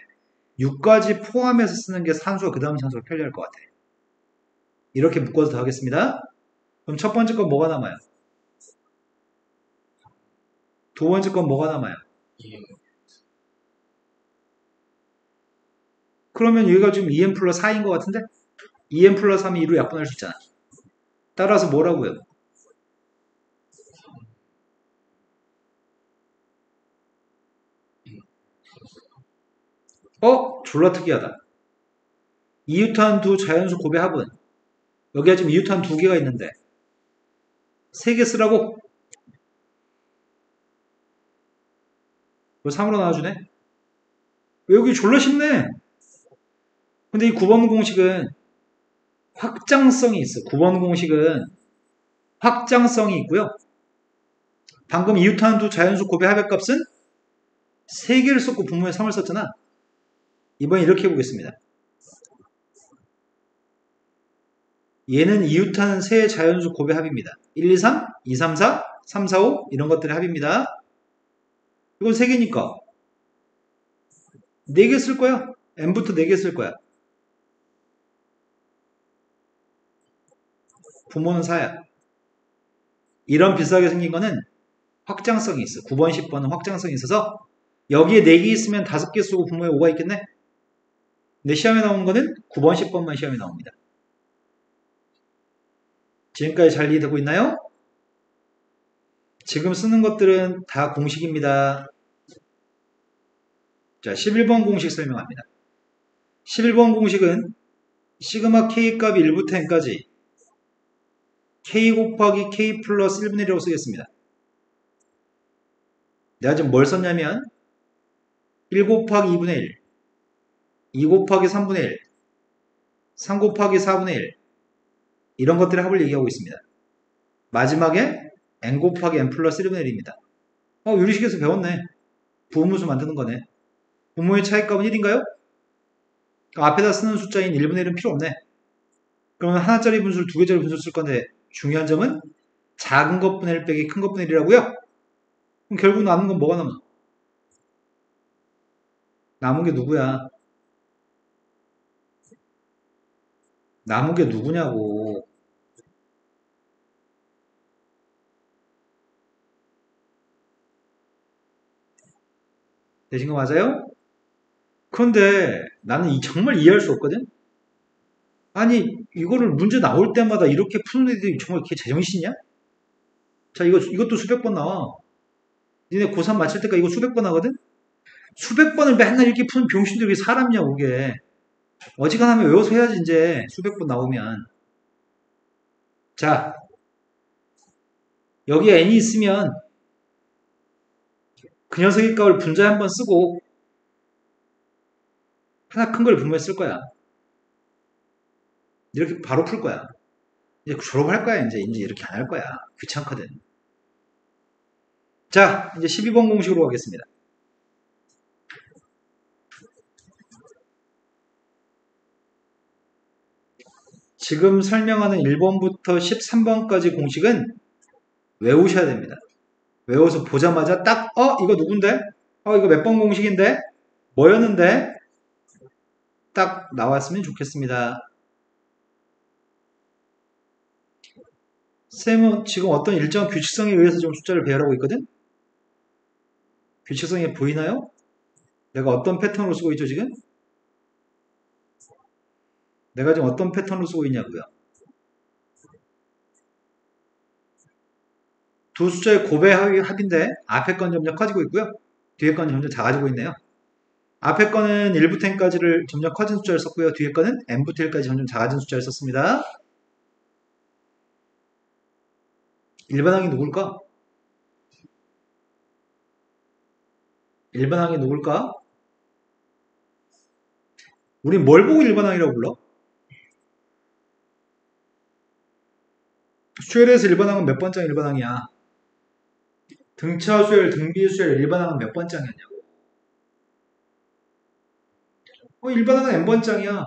6까지 포함해서 쓰는 게 산수와 그 다음 산수가 편리할 것 같아. 이렇게 묶어서 더 하겠습니다. 그럼 첫 번째 건 뭐가 남아요? 두 번째 건 뭐가 남아요? 그러면 여기가 지금 2n 플러스 4인 것 같은데? 2n 플러스 3이 2로 약분할 수 있잖아. 따라서 뭐라고요? 졸라 특이하다. 이유탄 두 자연수 곱의 합은 여기가 지금 이유탄 두 개가 있는데 세 개 쓰라고? 이거 3으로 나와주네? 여기 졸라 쉽네. 근데 이 9번 공식은 확장성이 있어. 9번 공식은 확장성이 있고요. 방금 이유탄 두 자연수 곱의 합의 값은 3개를 썼고 분모에 3을 썼잖아. 이번엔 이렇게 해보겠습니다. 얘는 이유탄 세 자연수 곱의 합입니다. 1, 2, 3, 2, 3, 4, 3, 4, 5 이런 것들의 합입니다. 이건 3개니까 4개 쓸 거야. n부터 4개 쓸 거야. 부모는 4야. 이런 비슷하게 생긴 거는 확장성이 있어. 9번, 10번은 확장성이 있어서 여기에 4개 있으면 5개 쓰고 분모에 5가 있겠네? 근데 시험에 나오는 거는 9번, 10번만 시험에 나옵니다. 지금까지 잘 이해되고 있나요? 지금 쓰는 것들은 다 공식입니다. 자, 11번 공식 설명합니다. 11번 공식은 시그마 k 값이 1부터 n까지 k 곱하기 k 플러스 1분의 1이라고 쓰겠습니다. 내가 지금 뭘 썼냐면 1 곱하기 2분의 1, 2 곱하기 3분의 1, 3 곱하기 4분의 1 이런 것들의 합을 얘기하고 있습니다. 마지막에 n 곱하기 n 플러스 1분의 1입니다. 유리식에서 배웠네. 부분수 만드는 거네. 분모의 차이값은 1인가요? 앞에다 쓰는 숫자인 1분의 1은 필요 없네. 그러면 하나짜리 분수를 2개짜리 분수를 쓸 건데 중요한 점은 작은 것분의 1 빼기 큰 것분의 1이라고요? 그럼 결국 남은 건 뭐가 남아? 남은 게 누구야? 남은 게 누구냐고. 되신 거 맞아요? 그런데 나는 정말 이해할 수 없거든? 아니, 이거를 문제 나올 때마다 이렇게 푸는 애들이 정말 이렇게 제정신이야? 자, 이것도 수백 번 나와. 니네 고3 마칠 때까지 이거 수백 번 하거든? 수백 번을 맨날 이렇게 푸는 병신들이 사람이냐, 그게. 어지간하면 외워서 해야지, 이제. 수백 번 나오면. 자, 여기에 n이 있으면 그 녀석의 값을 분자에 한번 쓰고 하나 큰 걸 분모에 쓸 거야. 이렇게 바로 풀 거야. 이제 졸업할 거야, 이제 이렇게 안 할 거야. 귀찮거든. 자, 이제 12번 공식으로 가겠습니다. 지금 설명하는 1번부터 13번까지 공식은 외우셔야 됩니다. 외워서 보자마자 딱, 이거 누군데? 이거 몇 번 공식인데? 뭐였는데? 딱 나왔으면 좋겠습니다. 쌤은 지금 어떤 일정한 규칙성에 의해서 좀 숫자를 배열하고 있거든? 규칙성이 보이나요? 내가 어떤 패턴으로 쓰고 있죠, 지금? 내가 지금 어떤 패턴으로 쓰고 있냐고요? 두 숫자의 곱의 합인데 앞에 건 점점 커지고 있고요. 뒤에 건 점점 작아지고 있네요. 앞에 거는 1부터 n까지를 점점 커진 숫자를 썼고요. 뒤에 거는 n부터 1까지 점점 작아진 숫자를 썼습니다. 일반항이 누굴까? 일반항이 누굴까? 우린 뭘 보고 일반항이라고 불러? 수열에서 일반항은 몇 번째 일반항이야? 등차 수열, 등비 수열, 일반항은 몇 번장이었냐고. 일반항은 n번장이야.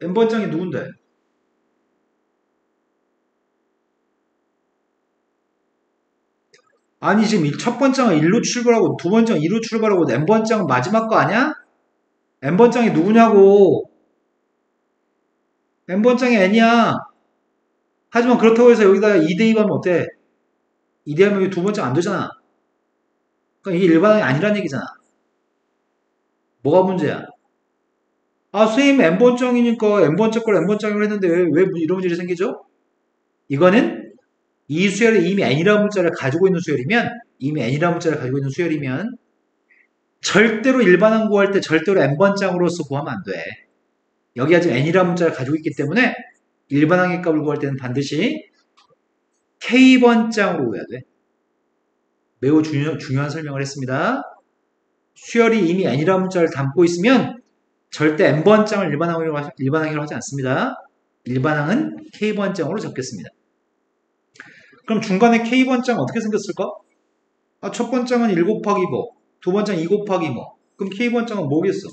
n번장이 누군데? 아니 지금 첫 번째는 1로 출발하고 두 번째는 2로 출발하고 n번째는 마지막 거 아니야? n번째이 누구냐고. n번째이 n이야. 하지만 그렇다고 해서 여기다가 2 대입하면 어때? 2 대입하면 두 번째 안 되잖아. 그러니까 이게 일반항이 아니란 얘기잖아. 뭐가 문제야? 아, 선생님 n번째이니까 n번째 걸 n번째로 했는데 왜 이런 문제가 생기죠? 이거는 이 수열이 이미 n이라는 문자를 가지고 있는 수열이면 이미 n이라는 문자를 가지고 있는 수열이면 절대로 일반항 구할 때 절대로 n번장으로서 구하면 안 돼. 여기가 지금 n이라는 문자를 가지고 있기 때문에 일반항의 값을 구할 때는 반드시 k번장으로 구해야 돼. 매우 중요한 설명을 했습니다. 수열이 이미 n이라는 문자를 담고 있으면 절대 n번장을 일반항이라고 하지 않습니다. 일반항은 k번장으로 적겠습니다. 그럼 중간에 k번장 어떻게 생겼을까? 아, 첫 번장은 1 곱하기 뭐, 두 번째는 2 곱하기 뭐. 그럼 k번장은 뭐겠어?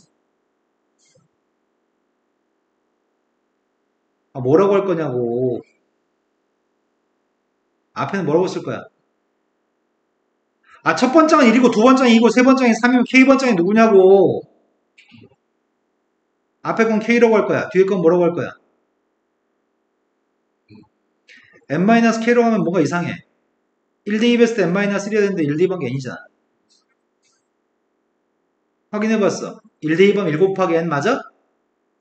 아, 뭐라고 할 거냐고. 앞에는 뭐라고 쓸 거야? 아, 첫 번장은 1이고 두 번장은 2고 세 번장이 3이면 k번장이 누구냐고. 앞에 건 k라고 할 거야. 뒤에 건 뭐라고 할 거야? n-k라고 하면 뭔가 이상해. 1 대입했을 때 n-1이어야 되는데 1 대입한 게 n이잖아. 확인해봤어. 1 대입하면 1 곱하기 n 맞아?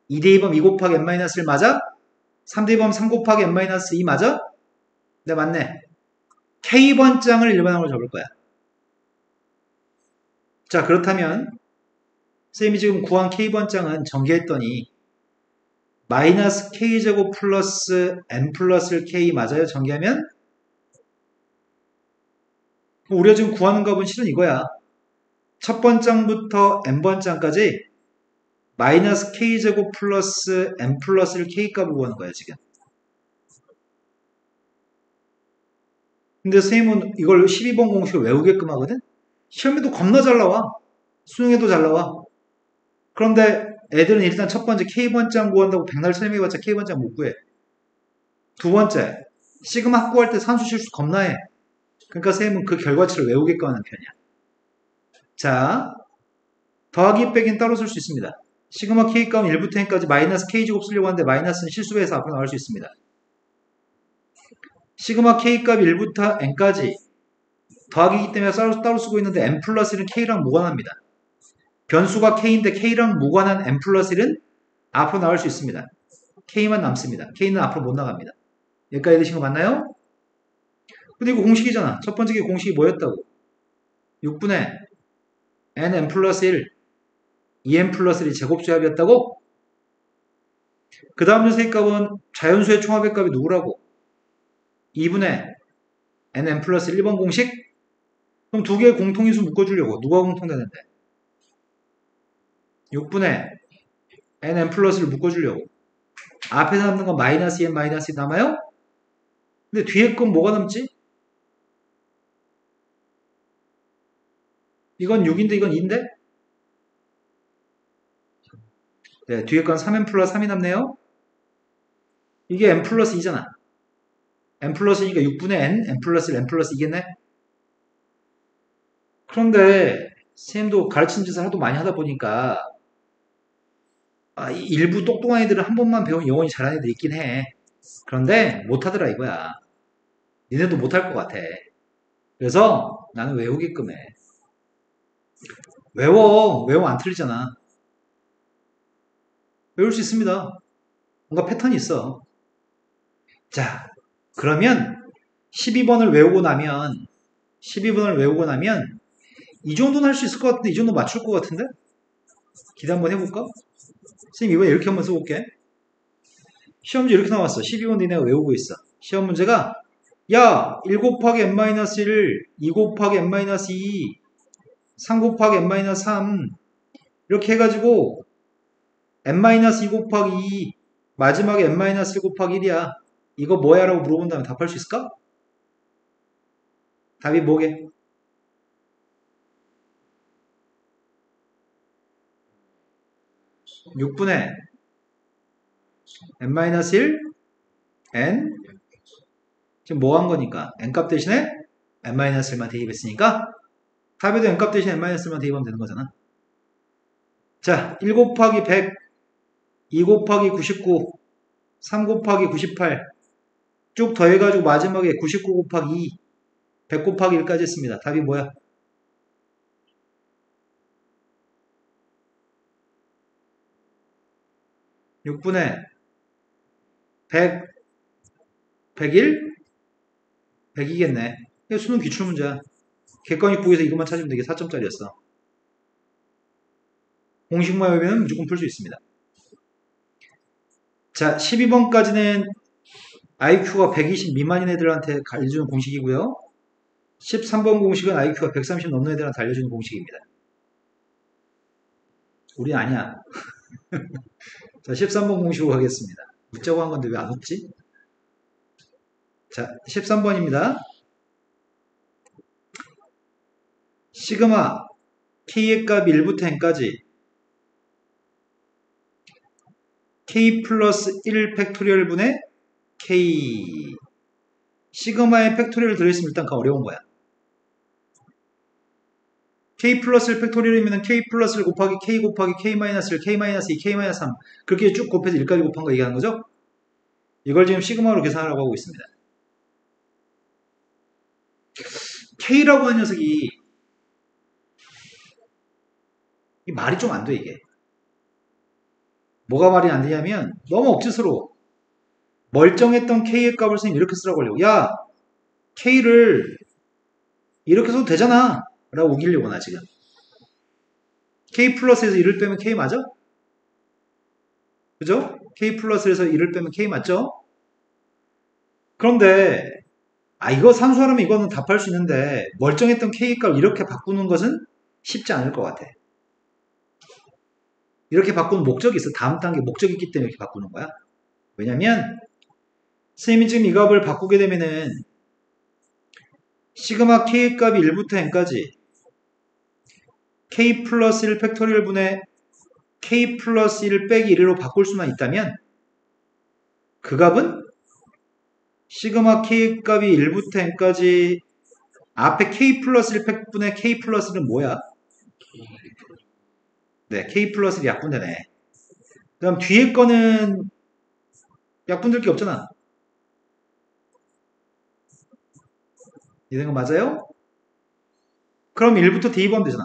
2 대입하면 2 곱하기 n-1 맞아? 3 대입하면 3 곱하기 n-2 맞아? 네, 맞네. k번장을 일반항으로 적을 거야. 자, 그렇다면 쌤이 지금 구한 k번장은 전개했더니 마이너스 k제곱 플러스 n 플러스 k 맞아요? 전개하면? 우리가 지금 구하는 값은 실은 이거야. 첫 번장부터 n번장까지 마이너스 k제곱 플러스 n 플러스 k 값을 구하는 거야, 지금. 근데 선생님은 이걸 12번 공식을 외우게끔 하거든? 시험에도 겁나 잘 나와. 수능에도 잘 나와. 그런데 애들은 일단 첫 번째 K번장 구한다고 백날 설명해봤자 K번장 못 구해. 두 번째, 시그마 확보할 때 산수 실수 겁나 해. 그러니까 선생님은 그 결과치를 외우게끔 하는 편이야. 자, 더하기 빼기는 따로 쓸 수 있습니다. 시그마 K 값은 1부터 n까지 마이너스 K제곱 쓰려고 하는데 마이너스는 실수해서 앞으로 나올 수 있습니다. 시그마 K 값이 1부터 n까지 더하기이기 때문에 따로 쓰고 있는데 n 플러스 1은 K랑 무관합니다. 변수가 K인데 K랑 무관한 n 플러스 1은 앞으로 나올 수 있습니다. K만 남습니다. K는 앞으로 못 나갑니다. 여기까지 되신 거 맞나요? 근데 이거 공식이잖아. 첫 번째 게 공식이 뭐였다고? 6분의 nn 플러스 1, 2n 플러스 1이 제곱조합이었다고? 그 다음 녀석의 값은 자연수의 총합의 값이 누구라고? 2분의 nn 플러스 1번 공식? 그럼 두 개의 공통인수 묶어주려고. 누가 공통되는데? 6분의 nn 플러스를 묶어주려고. 앞에 남는 건 마이너스 2n 마이너스 2 남아요? 근데 뒤에 건 뭐가 남지? 이건 6인데 이건 2인데? 네, 뒤에 건 3n 플러스 3이 남네요. 이게 n 플러스 2잖아. n 플러스니까 6분의 n 플러스 1, n 플러스 2겠네? 그런데 쌤도 가르치는 짓을 하도 많이 하다 보니까 일부 똑똑한 애들은 한 번만 배우면 영원히 잘하는 애들 있긴 해. 그런데 못하더라 이거야. 니네도 못할 것 같아. 그래서 나는 외우게끔 해. 외워 안 틀리잖아. 외울 수 있습니다. 뭔가 패턴이 있어. 자, 그러면 12번을 외우고 나면 이 정도는 할 수 있을 것 같은데 이 정도 맞출 것 같은데? 기대 한번 해볼까? 선생님 이번에 이렇게 한번 써볼게. 시험 문제 이렇게 나왔어. 12번 니네가 외우고 있어. 시험 문제가 야 1 곱하기 n-1 2 곱하기 n-2 3 곱하기 n-3 이렇게 해가지고 n-2 곱하기 2 마지막에 n-1 곱하기 1이야. 이거 뭐야? 라고 물어본다면 답할 수 있을까? 답이 뭐게? 6분의 n-1 n 지금 뭐 한 거니까 n값 대신에 n-1만 대입했으니까 답에도 n값 대신 n-1만 대입하면 되는 거잖아. 자, 1 곱하기 100, 2 곱하기 99, 3 곱하기 98 쭉 더해가지고 마지막에 99 곱하기 2, 100 곱하기 1까지 했습니다. 답이 뭐야? 6분의 100, 101? 100이겠네. 이거 수능 기출문제야. 객관식 보기에서 이것만 찾으면 되게 4점짜리였어. 공식만 외우면 무조건 풀 수 있습니다. 자, 12번까지는 IQ가 120 미만인 애들한테 알려주는 공식이고요. 13번 공식은 IQ가 130 넘는 애들한테 알려주는 공식입니다. 우린 아니야. 자, 13번 공식으로 가겠습니다. 웃자고 한 건데 왜 안 웃지? 자, 13번입니다. 시그마 K의 값이 1부터 n까지 K 플러스 1 팩토리얼 분의 K 시그마의 팩토리얼 들어있으면 일단 어려운 거야. K 플러스 1 팩토리얼이면 K 플러스 1 곱하기 K 곱하기 K 마이너스 1, K 마이너스 2, K 마이너스 3 그렇게 쭉 곱해서 1까지 곱한 거 얘기하는 거죠? 이걸 지금 시그마로 계산하라고 하고 있습니다. K라고 하는 녀석이 이 말이 좀 안 돼 이게. 뭐가 말이 안 되냐면 너무 억지스러워. 멀쩡했던 K의 값을 선생님 이렇게 쓰라고 하려고. 야 K를 이렇게 써도 되잖아 라고 우기려고 나 지금. K 플러스에서 1을 빼면 K 맞아? 그죠? K 플러스에서 1을 빼면 K 맞죠? 그런데 이거 산수하려면 이거는 답할 수 있는데 멀쩡했던 K 값을 이렇게 바꾸는 것은 쉽지 않을 것 같아. 이렇게 바꾸는 목적이 있어. 다음 단계 목적이 있기 때문에 이렇게 바꾸는 거야. 왜냐면 선생님이 지금 이 값을 바꾸게 되면은 시그마 K의 값이 1부터 n까지 K 플러스 1 팩토리얼 분의 K 플러스 1 빼기 1로 바꿀 수만 있다면 그 값은 시그마 K의 값이 1부터 n까지 앞에 K 플러스 1 팩분의 K 플러스 1은 뭐야? 네, K 플러스 1이 약분되네. 그럼 뒤에 거는 약분될 게 없잖아. 이런 거 맞아요? 그럼 1부터 대입하면 되잖아.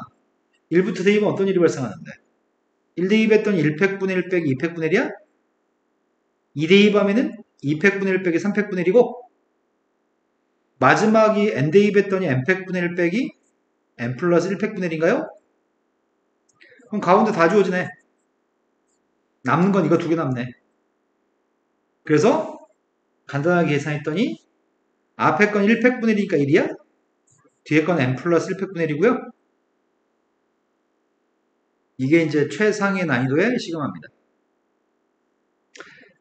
1부터 대입하면 어떤 일이 발생하는데? 1 대입했더니 1팩분의 1 빼기 2팩분의 1이야? 2 대입하면은 2팩분의 1 빼기 3팩분의 1이고 마지막이 n 대입했더니 n팩분의 1 빼기 n 플러스 1팩분의 1인가요? 그럼 가운데 다 주어지네. 남는 건 이거 두 개 남네. 그래서 간단하게 계산했더니 앞에 건 1팩분의 1이니까 1이야? 뒤에 건 n 플러스 1팩분의 1이고요. 이게 이제 최상의 난이도의 시그마입니다.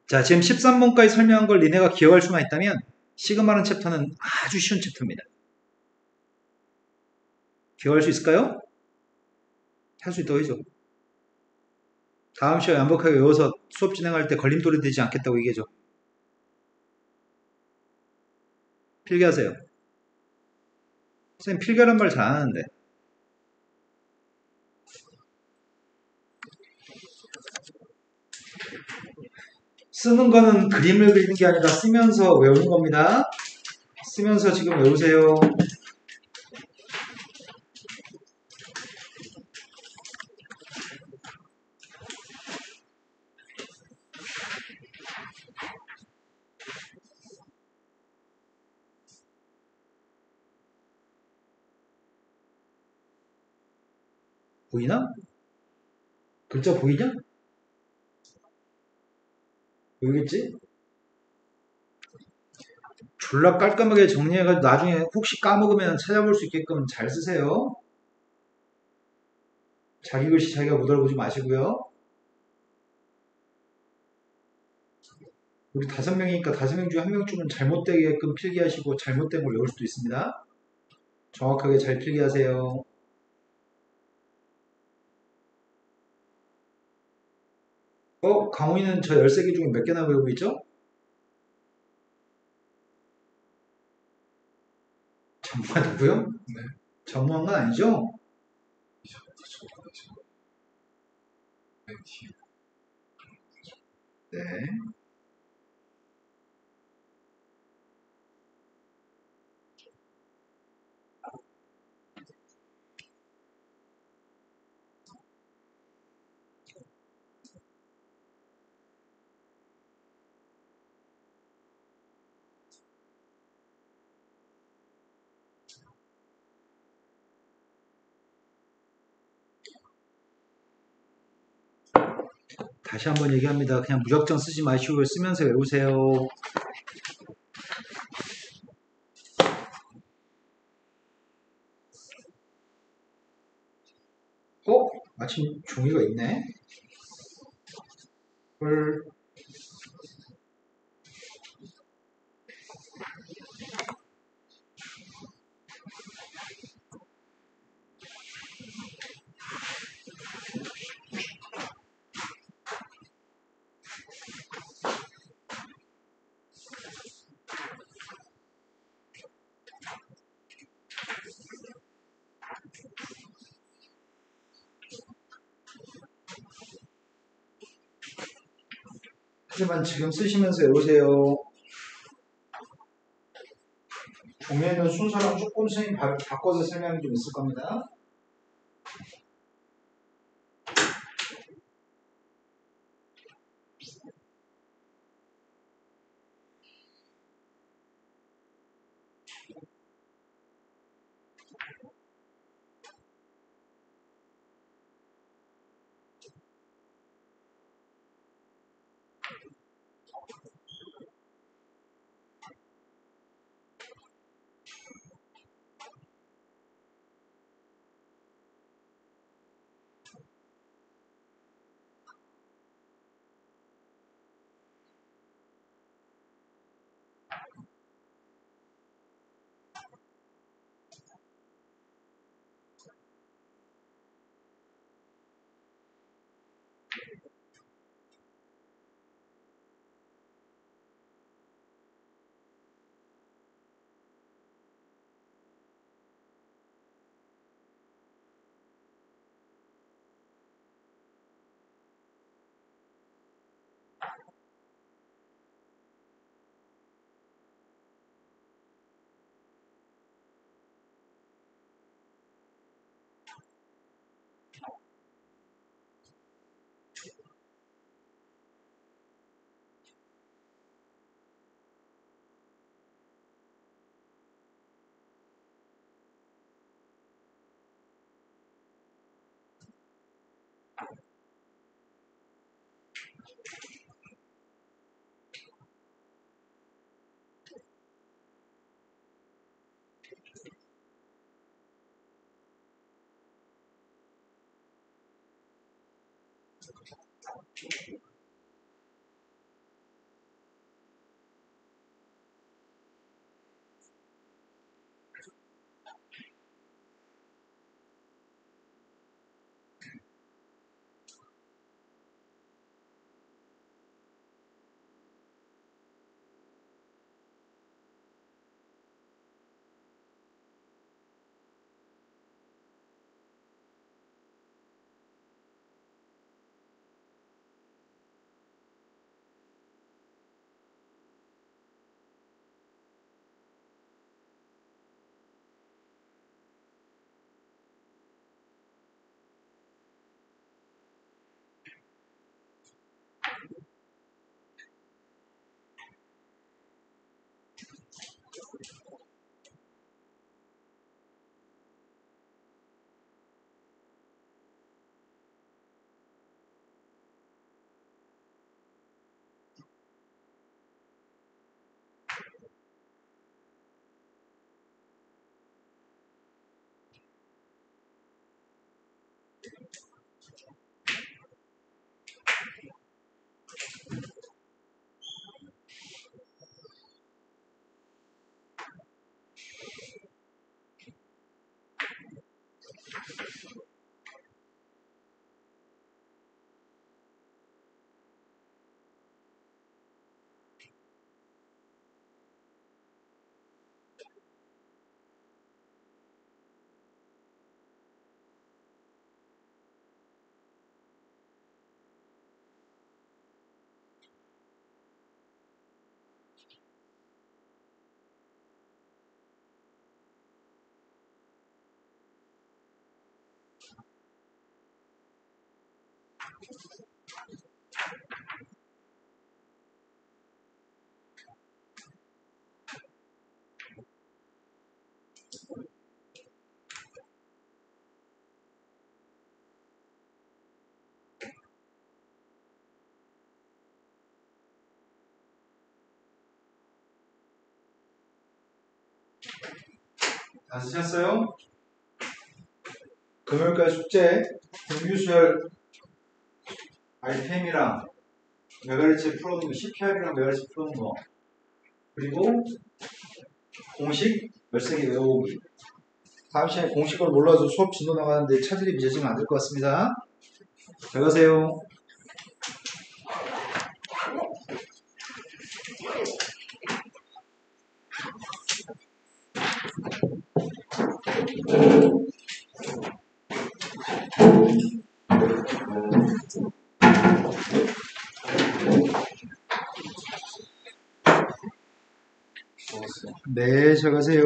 자, 지금 13번까지 설명한 걸 니네가 기억할 수만 있다면 시그마라는 챕터는 아주 쉬운 챕터입니다. 기억할 수 있을까요? 할 수 있다고 해줘. 다음 시간에 완벽하게 외워서 수업 진행할 때 걸림돌이 되지 않겠다고 얘기해줘. 필기하세요. 선생님 필기란 말 잘 안 하는데. 쓰는 거는 그림을 그리는 게 아니라 쓰면서 외우는 겁니다. 쓰면서 지금 외우세요. 보이나? 글자 보이냐? 보이겠지? 졸라 깔끔하게 정리해가지고 나중에 혹시 까먹으면 찾아볼 수 있게끔 잘 쓰세요. 자기 글씨 자기가 못 알아보지 마시고요. 우리 5명이니까 5명 중에 1명 쪽은 잘못되게끔 필기하시고 잘못된 걸 외울 수도 있습니다. 정확하게 잘 필기하세요. 강훈이는 저 13개 중에 몇 개나 외우고 있죠? 전무가 누구요? 네. 전무한 건 아니죠? 네. 다시 한번 얘기합니다. 그냥 무작정 쓰지 마시고 쓰면서 외우세요. 마침 종이가 있네. 헐. 하지만 지금 쓰시면서 외우세요. 종이에는 순서랑 조금 바꿔서 설명이 좀 있을 겁니다. 다 쓰셨어요? 금요일까지 숙제, 정규수열 아이템이랑 메가리치 풀어놓은 거, CPR이랑 메가리치 풀어놓은 거, 그리고 공식 열세 개 외우기. 다음 시간에 공식을 몰라서 수업 진도 나가는데 차질이 빚어지면 안 될 것 같습니다. 잘 가세요. 네, 잘 가세요.